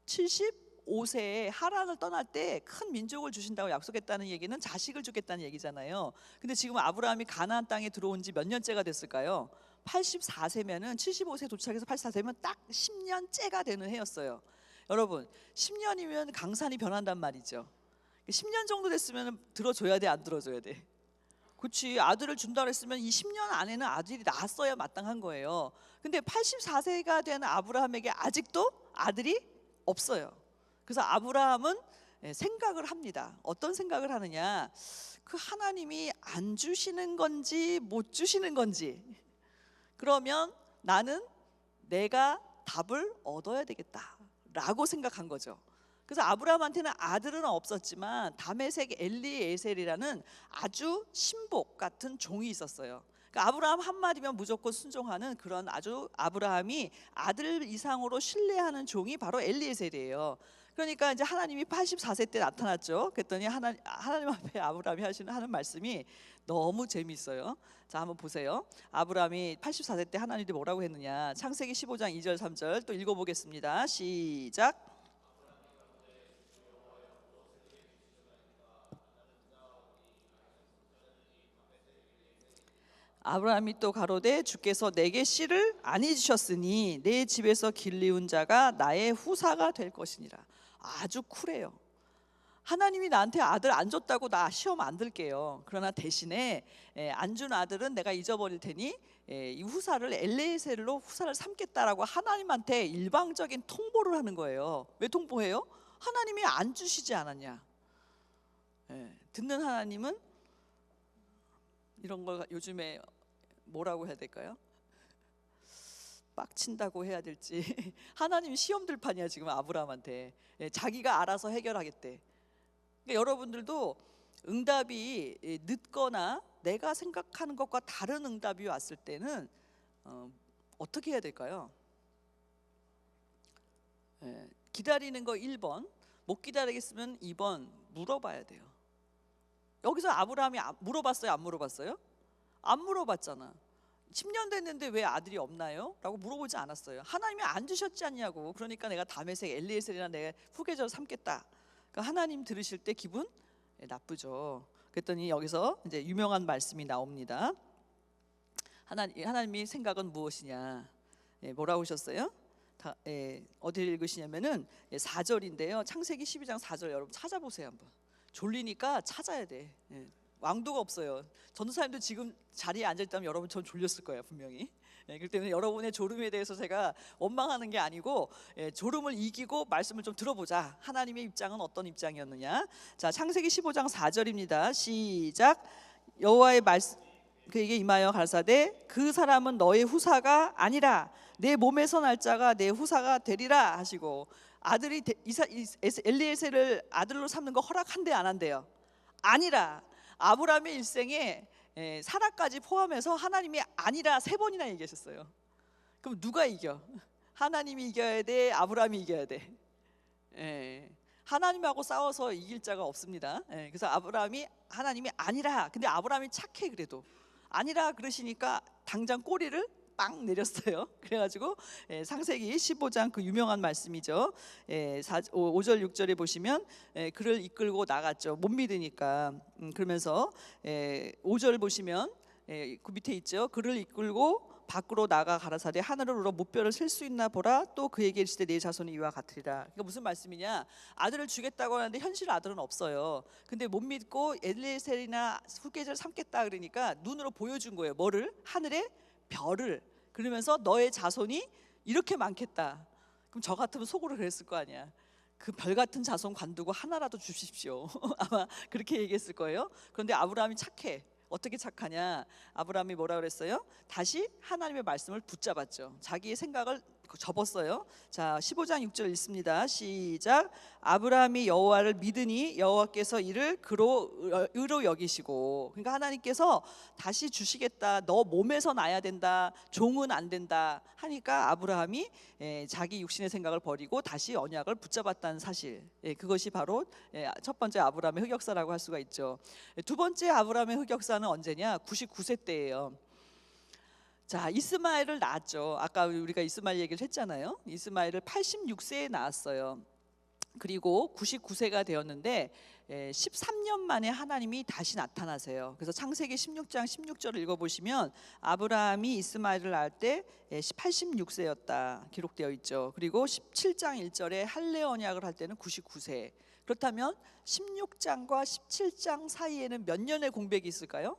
75세에 하란을 떠날 때 큰 민족을 주신다고 약속했다는 얘기는 자식을 주겠다는 얘기잖아요. 근데 지금 아브라함이 가나안 땅에 들어온 지 몇 년째가 됐을까요? 84세면은 75세 도착해서 84세면 딱 10년째가 되는 해였어요. 여러분, 10년이면 강산이 변한단 말이죠. 10년 정도 됐으면 들어줘야 돼, 안 들어줘야 돼? 그렇지. 아들을 준다 그랬으면 이 10년 안에는 아들이 낳았어야 마땅한 거예요. 근데 84세가 된 아브라함에게 아직도 아들이 없어요. 그래서 아브라함은 생각을 합니다. 어떤 생각을 하느냐? 그 하나님이 안 주시는 건지 못 주시는 건지, 그러면 나는 내가 답을 얻어야 되겠다라고 생각한 거죠. 그래서 아브라함한테는 아들은 없었지만 다메섹 엘리에셀이라는 아주 신복 같은 종이 있었어요. 그러니까 아브라함 한마디면 무조건 순종하는 그런 아주 아브라함이 아들 이상으로 신뢰하는 종이 바로 엘리에셀이에요. 그러니까 이제 하나님이 84세 때 나타났죠. 그랬더니 하나님 앞에 아브라함이 하는 말씀이 너무 재미있어요. 자, 한번 보세요. 아브라함이 84세 때 하나님이 뭐라고 했느냐? 창세기 15장 2절 3절 또 읽어보겠습니다. 시작. 아브라함이 또 가로되 주께서 내게 씨를 안 해주셨으니 내 집에서 길리운 자가 나의 후사가 될 것이니라. 아주 쿨해요. 하나님이 나한테 아들 안 줬다고 나 시험 안 들게요. 그러나 대신에 안 준 아들은 내가 잊어버릴 테니 이 후사를 엘레셀로 후사를 삼겠다라고 하나님한테 일방적인 통보를 하는 거예요. 왜 통보해요? 하나님이 안 주시지 않았냐. 듣는 하나님은 이런 걸 요즘에 뭐라고 해야 될까요? 빡친다고 해야 될지 하나님 시험 들판이야 지금 아브라함한테. 자기가 알아서 해결하겠대. 그러니까 여러분들도 응답이 늦거나 내가 생각하는 것과 다른 응답이 왔을 때는 어떻게 해야 될까요? 기다리는 거 1번, 못 기다리겠으면 2번 물어봐야 돼요. 여기서 아브라함이 물어봤어요? 안 물어봤어요? 안 물어봤잖아. 10년 됐는데 왜 아들이 없나요? 라고 물어보지 않았어요. 하나님이 안 주셨지 않냐고. 그러니까 내가 다메섹 엘리에셀이나 내 후계자로 삼겠다. 그러니까 하나님 들으실 때 기분 나쁘죠. 그랬더니 여기서 이제 유명한 말씀이 나옵니다. 하나님의 생각은 무엇이냐? 뭐라고 하셨어요? 어디를 읽으시냐면은 4절인데요. 창세기 12장 4절 여러분 찾아보세요 한번. 졸리니까 찾아야 돼. 왕도가 없어요. 전도사님도 지금 자리에 앉아있다면 여러분 전 졸렸을 거예요 분명히. 그렇기 때문에 여러분의 졸음에 대해서 제가 원망하는 게 아니고 졸음을 이기고 말씀을 좀 들어보자. 하나님의 입장은 어떤 입장이었느냐. 자, 창세기 15장 4절입니다. 시작. 여호와의 말씀 그에게 임하여 가라사대 그 사람은 너의 후사가 아니라 내 몸에서 날 자가 내 후사가 되리라 하시고, 아들이 엘리에셀을 아들로 삼는 거 허락한대 안 한대요? 아니라. 아브라함의 일생에 사라까지 포함해서 하나님이 아니라 3번이나 얘기하셨어요. 그럼 누가 이겨? 하나님이 이겨야 돼? 아브라함이 이겨야 돼? 하나님하고 싸워서 이길 자가 없습니다. 그래서 하나님이 아니라. 근데 아브라함이 착해. 그래도 아니라 그러시니까 당장 꼬리를 빵 내렸어요. 그래가지고 창세기 15장 그 유명한 말씀이죠. 5절 6절에 보시면 그를 이끌고 나갔죠. 못 믿으니까. 그러면서 5절 보시면 그 밑에 있죠. 그를 이끌고 밖으로 나가 가라사대 하늘을 우러 무뼈를 셀 수 있나 보라. 또 그에게 이르시되 내 자손이 이와 같으리라. 그러니까 무슨 말씀이냐? 아들을 주겠다고 하는데 현실 아들은 없어요. 근데 못 믿고 엘리에셀이나 후계자를 삼겠다 그러니까 눈으로 보여준 거예요. 뭐를? 하늘의 별을. 그러면서 너의 자손이 이렇게 많겠다. 그럼 저 같으면 속으로 그랬을 거 아니야. 그 별 같은 자손 관두고 하나라도 주십시오. 아마 그렇게 얘기했을 거예요. 그런데 아브라함이 착해. 어떻게 착하냐? 아브라함이 뭐라 그랬어요? 다시 하나님의 말씀을 붙잡았죠. 자기의 생각을 접었어요. 자, 15장 6절 읽습니다. 시작. 아브라함이 여호와를 믿으니 여호와께서 이를 그로 의로 여기시고. 그러니까 하나님께서 다시 주시겠다. 너 몸에서 나야 된다. 종은 안 된다 하니까 아브라함이 자기 육신의 생각을 버리고 다시 언약을 붙잡았다는 사실. 그것이 바로 첫 번째 아브라함의 흑역사라고 할 수가 있죠. 두 번째 아브라함의 흑역사는 언제냐? 99세 때예요. 자, 이스마엘을 낳았죠. 아까 우리가 이스마엘 얘기를 했잖아요. 이스마엘을 86세에 낳았어요. 그리고 99세가 되었는데 13년 만에 하나님이 다시 나타나세요. 그래서 창세기 16장 16절을 읽어보시면 아브라함이 이스마엘을 낳을 때 86세였다 기록되어 있죠. 그리고 17장 1절에 할례 언약을 할 때는 99세. 그렇다면 16장과 17장 사이에는 몇 년의 공백이 있을까요?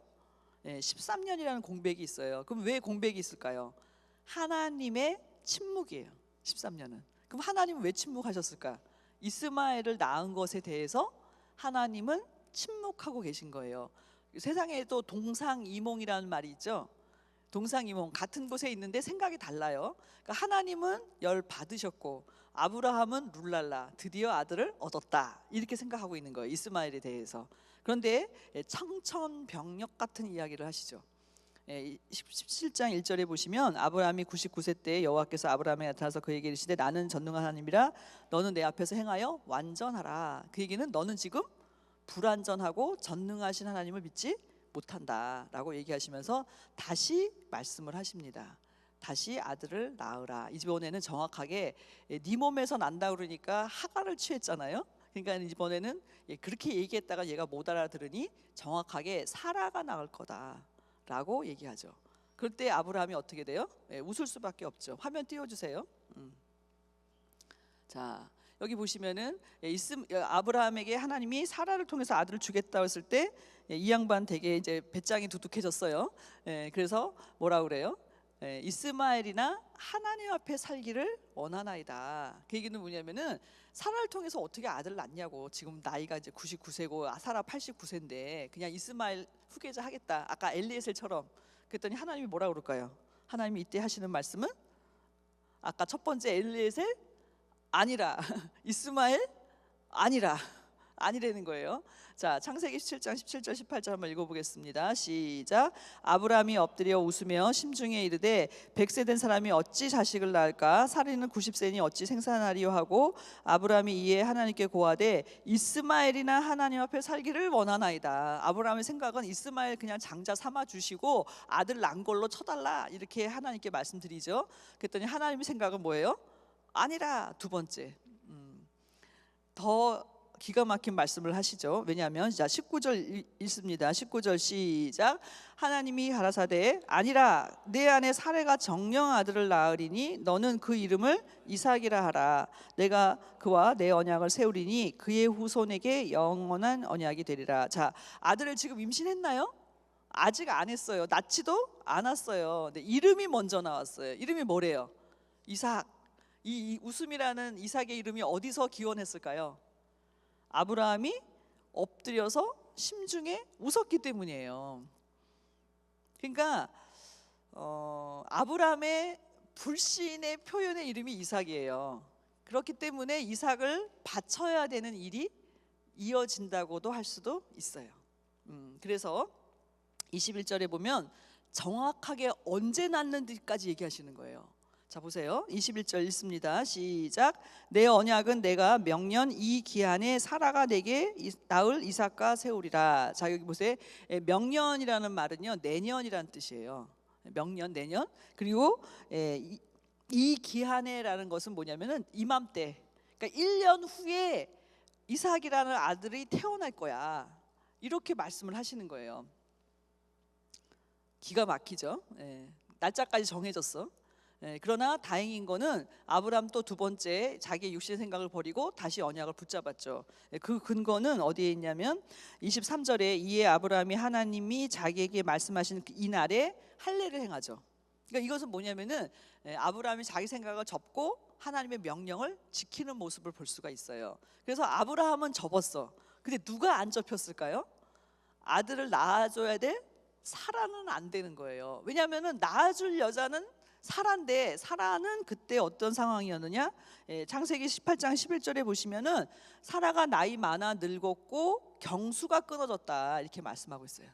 13년이라는 공백이 있어요. 그럼 왜 공백이 있을까요? 하나님의 침묵이에요. 13년은. 그럼 하나님은 왜 침묵하셨을까? 이스마엘을 낳은 것에 대해서 하나님은 침묵하고 계신 거예요. 세상에도 동상이몽이라는 말이 있죠. 동상이몽, 같은 곳에 있는데 생각이 달라요. 그러니까 하나님은 열 받으셨고 아브라함은 룰랄라 드디어 아들을 얻었다 이렇게 생각하고 있는 거예요. 이스마엘에 대해서. 그런데 청천벽력 같은 이야기를 하시죠. 17장 1절에 보시면 아브라함이 99세 때 여호와께서 아브라함에 나타나서 그에게 이르시되 나는 전능한 하나님이라 너는 내 앞에서 행하여 완전하라. 그 얘기는 너는 지금 불완전하고 전능하신 하나님을 믿지 못한다 라고 얘기하시면서 다시 말씀을 하십니다. 다시 아들을 낳으라. 이번에는 정확하게 네 몸에서 난다 그러니까 하갈을 취했잖아요. 그러니까 이번에는 그렇게 얘기했다가 얘가 못 알아들으니 정확하게 사라가 낳을 거다 라고 얘기하죠. 그럴 때 아브라함이 어떻게 돼요? 웃을 수밖에 없죠. 화면 띄워주세요. 자, 여기 보시면은 아브라함에게 하나님이 사라를 통해서 아들을 주겠다고 했을 때 이 양반 되게 이제 배짱이 두둑해졌어요. 그래서 뭐라 그래요? 이스마엘이나 하나님 앞에 살기를 원하나이다. 그 얘기는 뭐냐면은 사라를 통해서 어떻게 아들을 낳냐고. 지금 나이가 이제 99세고 사라 89세인데 그냥 이스마엘 후계자 하겠다. 아까 엘리에셀처럼. 그랬더니 하나님이 뭐라 그럴까요? 하나님이 이때 하시는 말씀은 아까 첫 번째 엘리에셀 아니라 이스마엘 아니라 아니라는 거예요. 자, 창세기 17장 17절 18절 한번 읽어보겠습니다. 시작. 아브라함이 엎드려 웃으며 심중에 이르되 100세 된 사람이 어찌 자식을 낳을까? 살이는 90세니 어찌 생산하리요 하고 아브라함이 이에 하나님께 고하되 이스마엘이나 하나님 앞에 살기를 원하나이다. 아브라함의 생각은 이스마엘 그냥 장자 삼아 주시고 아들 난 걸로 쳐달라 이렇게 하나님께 말씀드리죠. 그랬더니 하나님의 생각은 뭐예요? 아니라. 두 번째, 더 기가 막힌 말씀을 하시죠. 왜냐하면 자 19절 읽습니다. 19절 시작. 하나님이 가라사대 아니라 내 안에 사레가 정령 아들을 낳으리니 너는 그 이름을 이삭이라 하라. 내가 그와 내 언약을 세우리니 그의 후손에게 영원한 언약이 되리라. 자, 아들을 지금 임신했나요? 아직 안 했어요. 낳지도 않았어요. 근데 이름이 먼저 나왔어요. 이름이 뭐래요? 이삭. 이 웃음이라는 이삭의 이름이 어디서 기원했을까요? 아브라함이 엎드려서 심중에 웃었기 때문이에요. 그러니까 아브라함의 불신의 표현의 이름이 이삭이에요. 그렇기 때문에 이삭을 바쳐야 되는 일이 이어진다고도 할 수도 있어요. 그래서 21절에 보면 정확하게 언제 낳는지까지 얘기하시는 거예요. 자 보세요. 21절 읽습니다. 시작. 내 언약은 내가 명년 이 기한에 사라가 내게 낳을 이삭과 세우리라. 자 여기 보세요. 명년이라는 말은요 내년이라는 뜻이에요. 명년 내년. 그리고 이 기한에라는 것은 뭐냐면은 이맘때, 그러니까 1년 후에 이삭이라는 아들이 태어날 거야. 이렇게 말씀을 하시는 거예요. 기가 막히죠. 날짜까지 정해졌어. 그러나 다행인 거는 아브라함 또 두 번째 자기의 육신의 생각을 버리고 다시 언약을 붙잡았죠. 그 근거는 어디에 있냐면 23절에 이에 아브라함이 하나님이 자기에게 말씀하신 이 날에 할례를 행하죠. 그러니까 이것은 뭐냐면은 아브라함이 자기 생각을 접고 하나님의 명령을 지키는 모습을 볼 수가 있어요. 그래서 아브라함은 접었어. 근데 누가 안 접혔을까요? 아들을 낳아줘야 될 사라는 안 되는 거예요. 왜냐하면은 낳아줄 여자는 사라인데 사라는 그때 어떤 상황이었느냐? 창세기 18장 11절에 보시면은 사라가 나이 많아 늙었고 경수가 끊어졌다 이렇게 말씀하고 있어요.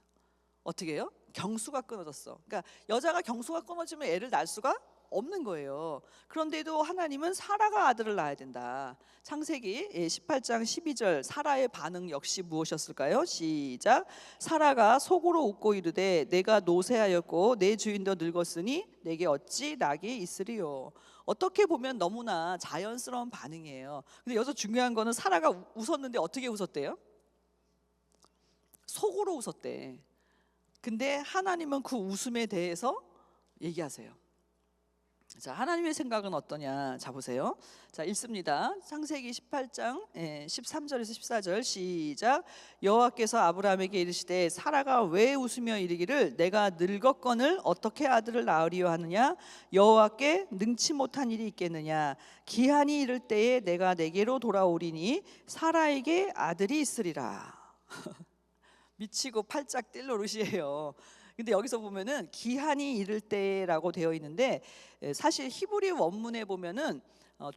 어떻게 해요? 경수가 끊어졌어. 그러니까 여자가 경수가 끊어지면 애를 낳을 수가 없는 거예요. 그런데도 하나님은 사라가 아들을 낳아야 된다. 창세기 18장 12절 사라의 반응 역시 무엇이었을까요? 시작. 사라가 속으로 웃고 이르되 내가 노쇠하였고 내 주인도 늙었으니 내게 어찌 낙이 있으리요. 어떻게 보면 너무나 자연스러운 반응이에요. 근데 여기서 중요한 거는 사라가 웃었는데 어떻게 웃었대요? 속으로 웃었대. 근데 하나님은 그 웃음에 대해서 얘기하세요. 자, 하나님의 생각은 어떠냐? 자 보세요. 자 읽습니다. 창세기 18장 13절에서 14절 시작. 여호와께서 아브라함에게 이르시되 사라가 왜 웃으며 이르기를 내가 늙었거늘 어떻게 아들을 낳으리요 하느냐? 여호와께 능치 못한 일이 있겠느냐? 기한이 이를 때에 내가 내게로 돌아오리니 사라에게 아들이 있으리라. 미치고 팔짝 뛸 노릇이에요. 근데 여기서 보면은 기한이 이를 때라고 되어 있는데 사실 히브리 원문에 보면은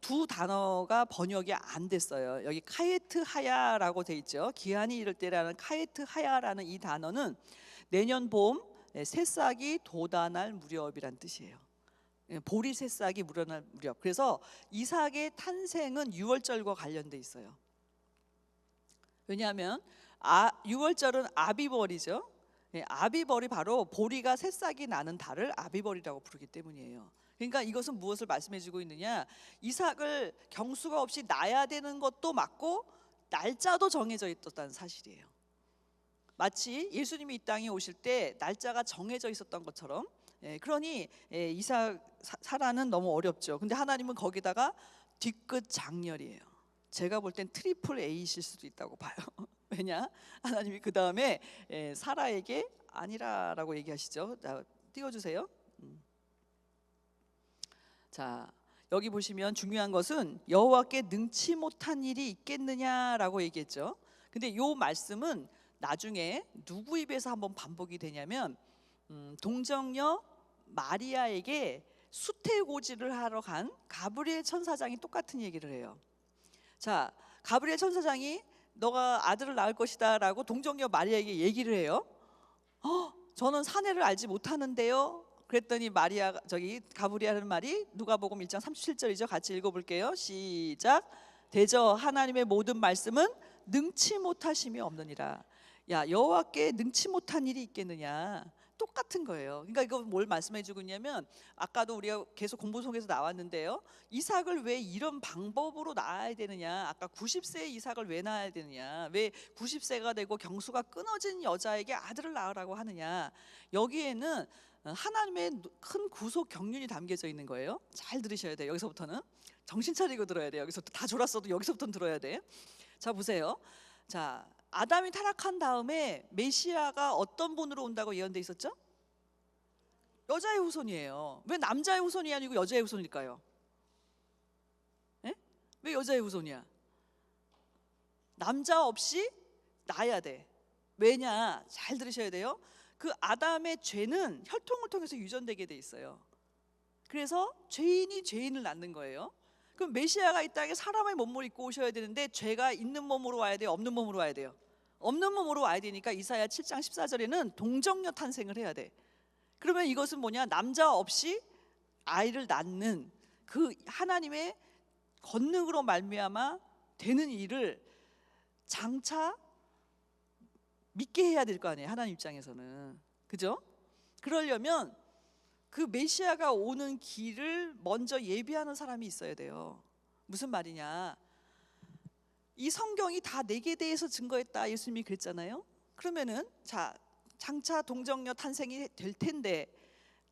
두 단어가 번역이 안 됐어요. 여기 카예트 하야라고 돼 있죠. 기한이 이를 때라는 카예트 하야라는 이 단어는 내년 봄 새싹이 돋아날 무렵이란 뜻이에요. 보리 새싹이 물어날 무렵. 그래서 이삭의 탄생은 유월절과 관련돼 있어요. 왜냐하면 6월절은 아비벌이죠. 아비벌이 바로 보리가 새싹이 나는 달을 아비벌이라고 부르기 때문이에요. 그러니까 이것은 무엇을 말씀해주고 있느냐? 이삭을 경수가 없이 낳아야 되는 것도 맞고 날짜도 정해져 있었다는 사실이에요. 마치 예수님이 이 땅에 오실 때 날짜가 정해져 있었던 것처럼. 그러니 이삭 사라는 너무 어렵죠. 근데 하나님은 거기다가 뒤끝 장렬이에요. 제가 볼 땐 트리플 A이실 수도 있다고 봐요. 왜냐? 하나님이 그 다음에 사라에게 아니라라고 얘기하시죠. 자, 띄워주세요. 자, 여기 보시면 중요한 것은 여호와께 능치 못한 일이 있겠느냐라고 얘기했죠. 근데 이 말씀은 나중에 누구 입에서 한번 반복이 되냐면 동정녀 마리아에게 수태고지를 하러 간 가브리엘 천사장이 똑같은 얘기를 해요. 자, 가브리엘 천사장이 너가 아들을 낳을 것이다라고 동정녀 마리아에게 얘기를 해요. 저는 사내를 알지 못하는데요. 그랬더니 마리아 저기 가브리엘 하는 말이 누가복음 1장 37절이죠. 같이 읽어볼게요. 시작. 대저 하나님의 모든 말씀은 능치 못하심이 없느니라. 야, 여호와께 능치 못한 일이 있겠느냐. 똑같은 거예요. 그러니까 이거 뭘 말씀해 주고 있냐면 아까도 우리가 계속 공부 속에서 나왔는데요. 이삭을 왜 이런 방법으로 낳아야 되느냐. 아까 90세의 이삭을 왜 낳아야 되느냐. 왜 90세가 되고 경수가 끊어진 여자에게 아들을 낳으라고 하느냐. 여기에는 하나님의 큰 구속 경륜이 담겨져 있는 거예요. 잘 들으셔야 돼요. 여기서부터는 정신 차리고 들어야 돼요. 여기서부터 다 졸았어도 여기서부터는 들어야 돼. 자, 보세요. 자, 아담이 타락한 다음에 메시아가 어떤 분으로 온다고 예언돼 있었죠? 여자의 후손이에요. 왜 남자의 후손이 아니고 여자의 후손일까요? 에? 왜 여자의 후손이야? 남자 없이 낳아야 돼. 왜냐? 잘 들으셔야 돼요. 그 아담의 죄는 혈통을 통해서 유전되게 돼 있어요. 그래서 죄인이 죄인을 낳는 거예요. 그럼 메시아가 이 땅에 사람의 몸을 입고 오셔야 되는데 죄가 있는 몸으로 와야 돼요? 없는 몸으로 와야 돼요? 없는 몸으로 와야 되니까 이사야 7장 14절에는 동정녀 탄생을 해야 돼. 그러면 이것은 뭐냐? 남자 없이 아이를 낳는 그 하나님의 권능으로 말미암아 되는 일을 장차 믿게 해야 될 거 아니에요. 하나님 입장에서는. 그죠? 그러려면 그 메시아가 오는 길을 먼저 예비하는 사람이 있어야 돼요. 무슨 말이냐? 이 성경이 다 내게 대해서 증거했다 예수님이 그랬잖아요. 그러면은 자, 장차 동정녀 탄생이 될 텐데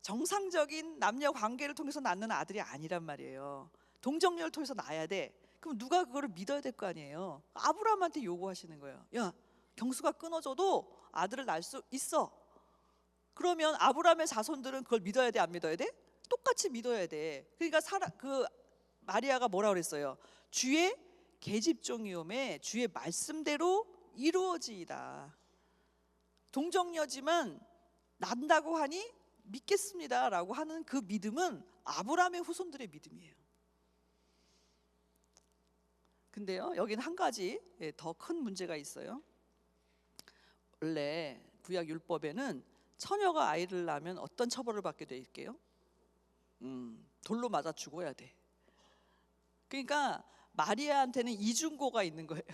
정상적인 남녀 관계를 통해서 낳는 아들이 아니란 말이에요. 동정녀를 통해서 낳아야 돼. 그럼 누가 그거를 믿어야 될 거 아니에요. 아브라함한테 요구하시는 거예요. 야, 경수가 끊어져도 아들을 낳을 수 있어. 그러면 아브라함의 자손들은 그걸 믿어야 돼, 안 믿어야 돼? 똑같이 믿어야 돼. 그러니까 마리아가 뭐라 그랬어요? 주의 계집종이오매 주의 말씀대로 이루어지이다. 동정녀지만 난다고 하니 믿겠습니다라고 하는 그 믿음은 아브라함의 후손들의 믿음이에요. 근데요, 여기는 한 가지 더 큰 문제가 있어요. 원래 구약 율법에는 처녀가 아이를 낳으면 어떤 처벌을 받게 돼 있게요? 돌로 맞아 죽어야 돼. 그러니까 마리아한테는 이중고가 있는 거예요.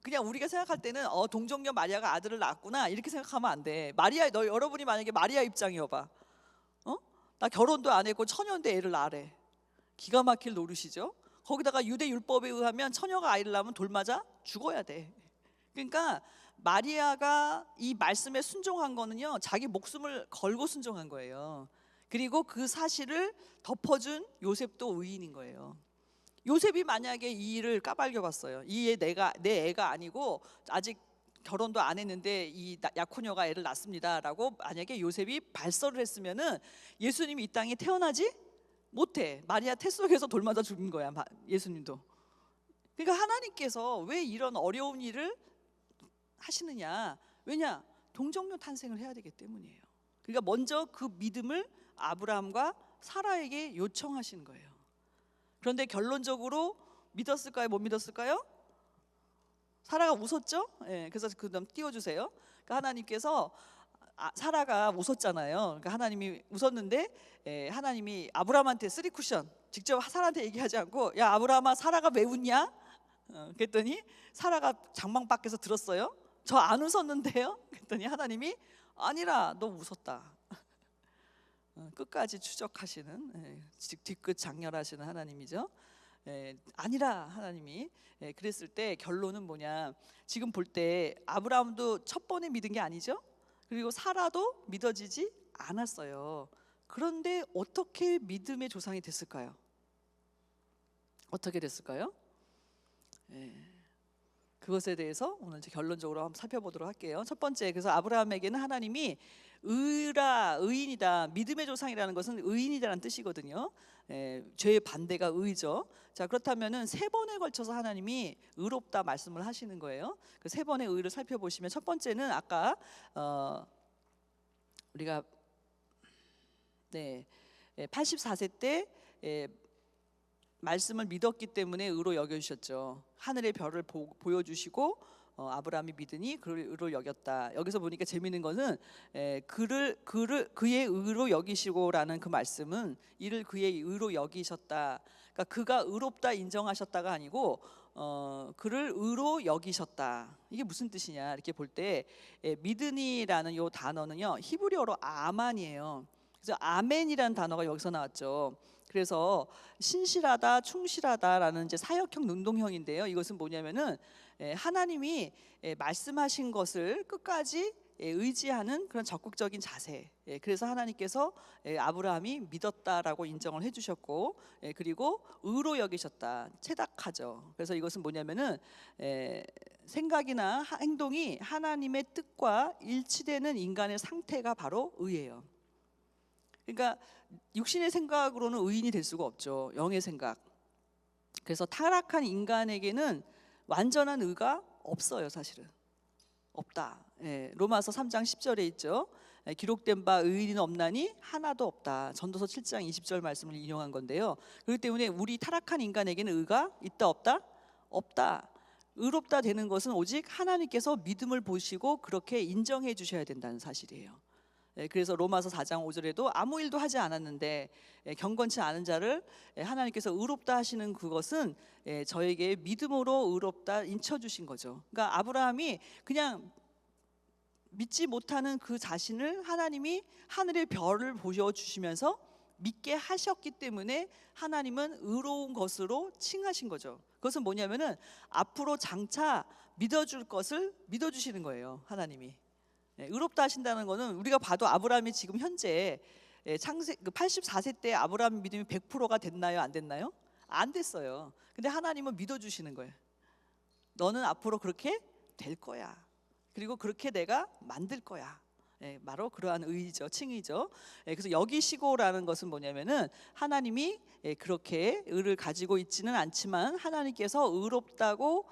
그냥 우리가 생각할 때는 동정녀 마리아가 아들을 낳았구나 이렇게 생각하면 안 돼. 여러분이 만약에 마리아 입장이어봐. 나 결혼도 안 했고 처녀인데 애를 낳으래. 기가 막힐 노릇이죠. 거기다가 유대 율법에 의하면 처녀가 아이를 낳으면 돌 맞아 죽어야 돼. 그러니까 마리아가 이 말씀에 순종한 거는요, 자기 목숨을 걸고 순종한 거예요. 그리고 그 사실을 덮어준 요셉도 의인인 거예요. 요셉이 만약에 이 일을 까발려 봤어요. 내 애가 아니고 아직 결혼도 안 했는데 이 약혼녀가 애를 낳습니다라고 만약에 요셉이 발설을 했으면은 예수님이 이 땅에 태어나지 못해. 마리아 태 속에서 돌 맞아 죽은 거야, 예수님도. 그러니까 하나님께서 왜 이런 어려운 일을 하시느냐? 왜냐? 동정녀 탄생을 해야 되기 때문이에요. 그러니까 먼저 그 믿음을 아브라함과 사라에게 요청하신 거예요. 그런데 결론적으로 믿었을까요? 못 믿었을까요? 사라가 웃었죠? 그래서 그 다음 띄워주세요. 그러니까 하나님께서 사라가 웃었잖아요. 그러니까 하나님이 웃었는데 하나님이 아브라함한테 3쿠션 직접 사라한테 얘기하지 않고, 야 아브라함아, 사라가 왜 웃냐? 그랬더니 사라가 장막 밖에서 들었어요. 저 안 웃었는데요? 그랬더니 하나님이 아니라 너 웃었다. 끝까지 추적하시는, 뒤끝 장렬하시는 하나님이죠. 아니라 하나님이 그랬을 때 결론은 뭐냐? 지금 볼 때 아브라함도 첫 번에 믿은 게 아니죠. 그리고 사라도 믿어지지 않았어요. 그런데 어떻게 믿음의 조상이 됐을까요? 어떻게 됐을까요? 그것에 대해서 오늘 이제 결론적으로 한번 살펴보도록 할게요. 첫 번째, 그래서 아브라함에게는 하나님이 의인이다, 믿음의 조상이라는 것은 의인이라는 뜻이거든요. 죄의 반대가 의죠. 자, 그렇다면은 3번에 걸쳐서 하나님이 의롭다 말씀을 하시는 거예요. 그 3번의 의를 살펴보시면 첫 번째는 아까 우리가 84세 때 말씀을 믿었기 때문에 의로 여겨주셨죠. 하늘의 별을 보여주시고 아브라함이 믿으니 그를 의로 여겼다. 여기서 보니까 재미있는 것은 그의 의로 여기시고라는 그 말씀은 이를 그의 의로 여기셨다. 그러니까 그가 의롭다 인정하셨다가 아니고 그를 의로 여기셨다. 이게 무슨 뜻이냐 이렇게 볼 때 믿으니라는 요 단어는요 히브리어로 아만이에요. 그래서 아멘이라는 단어가 여기서 나왔죠. 그래서 신실하다, 충실하다라는 이제 사역형, 능동형인데요. 이것은 뭐냐면은 하나님이 말씀하신 것을 끝까지 의지하는 그런 적극적인 자세. 그래서 하나님께서 아브라함이 믿었다라고 인정을 해주셨고, 그리고 의로 여기셨다, 체닥하죠. 그래서 이것은 뭐냐면은 생각이나 행동이 하나님의 뜻과 일치되는 인간의 상태가 바로 의예요. 그러니까 육신의 생각으로는 의인이 될 수가 없죠. 영의 생각. 그래서 타락한 인간에게는 완전한 의가 없어요. 사실은 없다. 로마서 3장 10절에 있죠. 기록된 바 의인은 없나니 하나도 없다. 전도서 7장 20절 말씀을 인용한 건데요. 그렇기 때문에 우리 타락한 인간에게는 의가 있다 없다? 없다. 의롭다 되는 것은 오직 하나님께서 믿음을 보시고 그렇게 인정해 주셔야 된다는 사실이에요. 그래서 로마서 4장 5절에도 아무 일도 하지 않았는데 경건치 않은 자를 하나님께서 의롭다 하시는 그것은 저에게 믿음으로 의롭다 인쳐주신 거죠. 그러니까 아브라함이 그냥 믿지 못하는 그 자신을 하나님이 하늘의 별을 보여주시면서 믿게 하셨기 때문에 하나님은 의로운 것으로 칭하신 거죠. 그것은 뭐냐면은 앞으로 장차 믿어줄 것을 믿어주시는 거예요. 하나님이. 의롭다 하신다는 것은 우리가 봐도 아브라함이 지금 현재 창세 84세 때 아브라함 믿음이 100%가 됐나요? 안 됐나요? 안 됐어요. 근데 하나님은 믿어주시는 거예요. 너는 앞으로 그렇게 될 거야. 그리고 그렇게 내가 만들 거야. 바로 그러한 의의죠, 칭의죠. 그래서 여기시고라는 것은 뭐냐면은 하나님이 그렇게 의를 가지고 있지는 않지만 하나님께서 의롭다고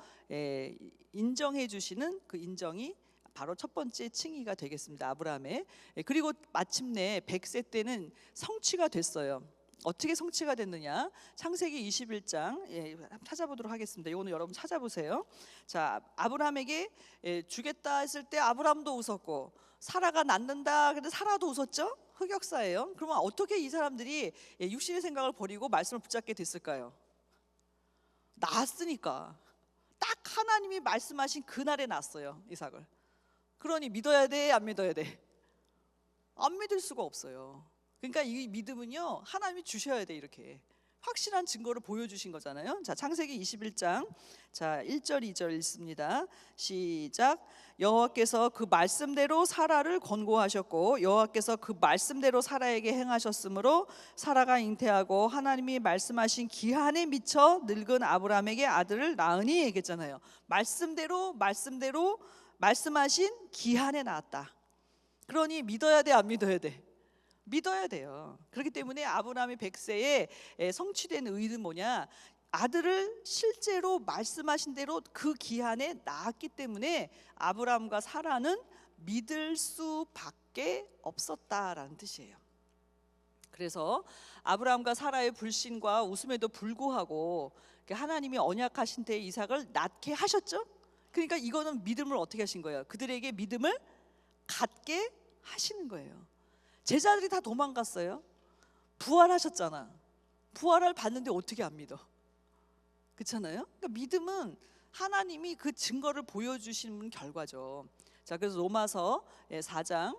인정해 주시는 그 인정이 바로 첫 번째 칭의가 되겠습니다. 아브라함의. 그리고 마침내 100세 때는 성취가 됐어요. 어떻게 성취가 됐느냐? 창세기 21장 찾아보도록 하겠습니다. 이거는 여러분 찾아보세요. 자, 아브라함에게 주겠다 했을 때 아브라함도 웃었고 사라가 낳는다 근데 사라도 웃었죠? 흑역사예요. 그러면 어떻게 이 사람들이 육신의 생각을 버리고 말씀을 붙잡게 됐을까요? 낳았으니까. 딱 하나님이 말씀하신 그날에 낳았어요, 이삭을. 그러니 믿어야 돼, 안 믿어야 돼? 안 믿을 수가 없어요. 그러니까 이 믿음은요 하나님이 주셔야 돼. 이렇게 확실한 증거를 보여주신 거잖아요. 자, 창세기 21장 자 1절 2절 읽습니다. 시작. 여호와께서 그 말씀대로 사라를 권고하셨고 여호와께서 그 말씀대로 사라에게 행하셨으므로 사라가 잉태하고 하나님이 말씀하신 기한에 미쳐 늙은 아브라함에게 아들을 낳으니 얘기했잖아요. 말씀대로 말씀하신 기한에 낳았다. 그러니 믿어야 돼, 안 믿어야 돼? 믿어야 돼요. 그렇기 때문에 아브라함이 100세에 성취된 의는 뭐냐? 아들을 실제로 말씀하신 대로 그 기한에 낳았기 때문에 아브라함과 사라는 믿을 수밖에 없었다라는 뜻이에요. 그래서 아브라함과 사라의 불신과 웃음에도 불구하고 하나님이 언약하신 때 이삭을 낳게 하셨죠. 그러니까 이거는 믿음을 어떻게 하신 거예요? 그들에게 믿음을 갖게 하시는 거예요. 제자들이 다 도망갔어요. 부활하셨잖아. 부활을 봤는데 어떻게 안 믿어? 그렇잖아요. 그러니까 믿음은 하나님이 그 증거를 보여주시는 결과죠. 자, 그래서 로마서 4장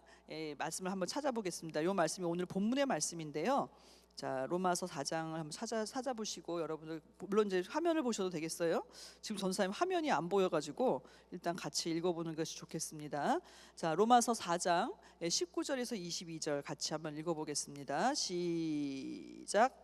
말씀을 한번 찾아보겠습니다. 이 말씀이 오늘 본문의 말씀인데요. 자, 로마서 4장을 한번 찾아보시고 여러분들 물론 이제 화면을 보셔도 되겠어요. 지금 전사님 화면이 안 보여가지고 일단 같이 읽어보는 것이 좋겠습니다. 자, 로마서 4장 19절에서 22절 같이 한번 읽어보겠습니다. 시작.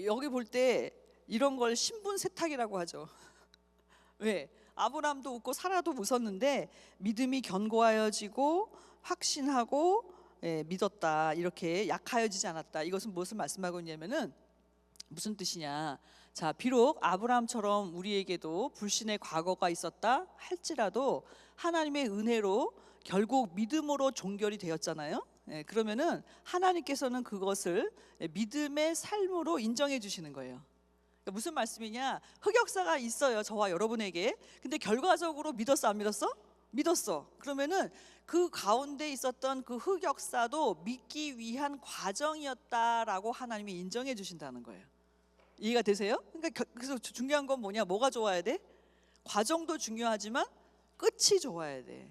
여기 볼 때 이런 걸 신분 세탁이라고 하죠. 왜? 아브라함도 웃고 사라도 웃었는데 믿음이 견고하여지고 확신하고 믿었다, 이렇게 약하여지지 않았다. 이것은 무엇을 말씀하고 있냐면은 무슨 뜻이냐? 자, 비록 아브라함처럼 우리에게도 불신의 과거가 있었다 할지라도 하나님의 은혜로 결국 믿음으로 종결이 되었잖아요. 그러면은 하나님께서는 그것을 믿음의 삶으로 인정해 주시는 거예요. 그러니까 무슨 말씀이냐? 흑역사가 있어요, 저와 여러분에게. 근데 결과적으로 믿었어, 안 믿었어? 믿었어. 그러면은 그 가운데 있었던 그 흑역사도 믿기 위한 과정이었다라고 하나님이 인정해 주신다는 거예요. 이해가 되세요? 그러니까 그래서 중요한 건 뭐냐? 뭐가 좋아야 돼? 과정도 중요하지만 끝이 좋아야 돼.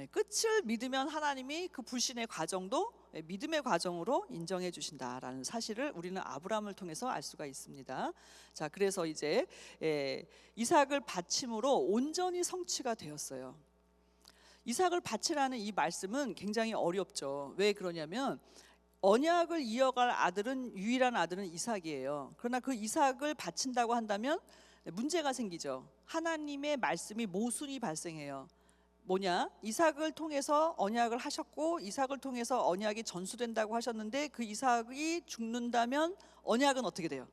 끝을 믿으면 하나님이 그 불신의 과정도 믿음의 과정으로 인정해 주신다라는 사실을 우리는 아브라함을 통해서 알 수가 있습니다. 자, 그래서 이제 이삭을 바침으로 온전히 성취가 되었어요. 이삭을 바치라는 이 말씀은 굉장히 어렵죠. 왜 그러냐면 언약을 이어갈 아들은, 유일한 아들은 이삭이에요. 그러나 그 이삭을 바친다고 한다면 문제가 생기죠. 하나님의 말씀이 모순이 발생해요. 뭐냐? 이삭을 통해서 언약을 하셨고 이삭을 통해서 언약이 전수된다고 하셨는데 그 이삭이 죽는다면 언약은 어떻게 돼요?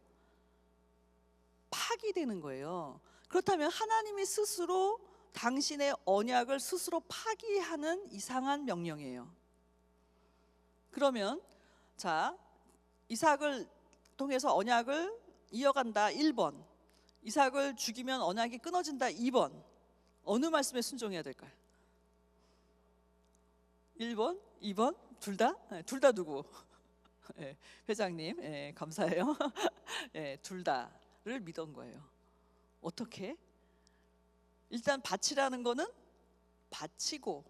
파기되는 거예요. 그렇다면 하나님이 스스로 당신의 언약을 스스로 파기하는 이상한 명령이에요. 그러면 자, 이삭을 통해서 언약을 이어간다 1번, 이삭을 죽이면 언약이 끊어진다 2번. 어느 말씀에 순종해야 될까요? 1번, 2번? 둘 다? 둘 다 누구? 회장님, 감사해요. 둘 다를 믿은 거예요. 어떻게? 일단 바치라는 거는 바치고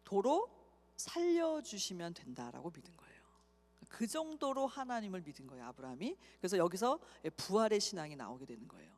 도로 살려주시면 된다라고 믿은 거예요. 그 정도로 하나님을 믿은 거예요, 아브라함이. 그래서 여기서 부활의 신앙이 나오게 되는 거예요.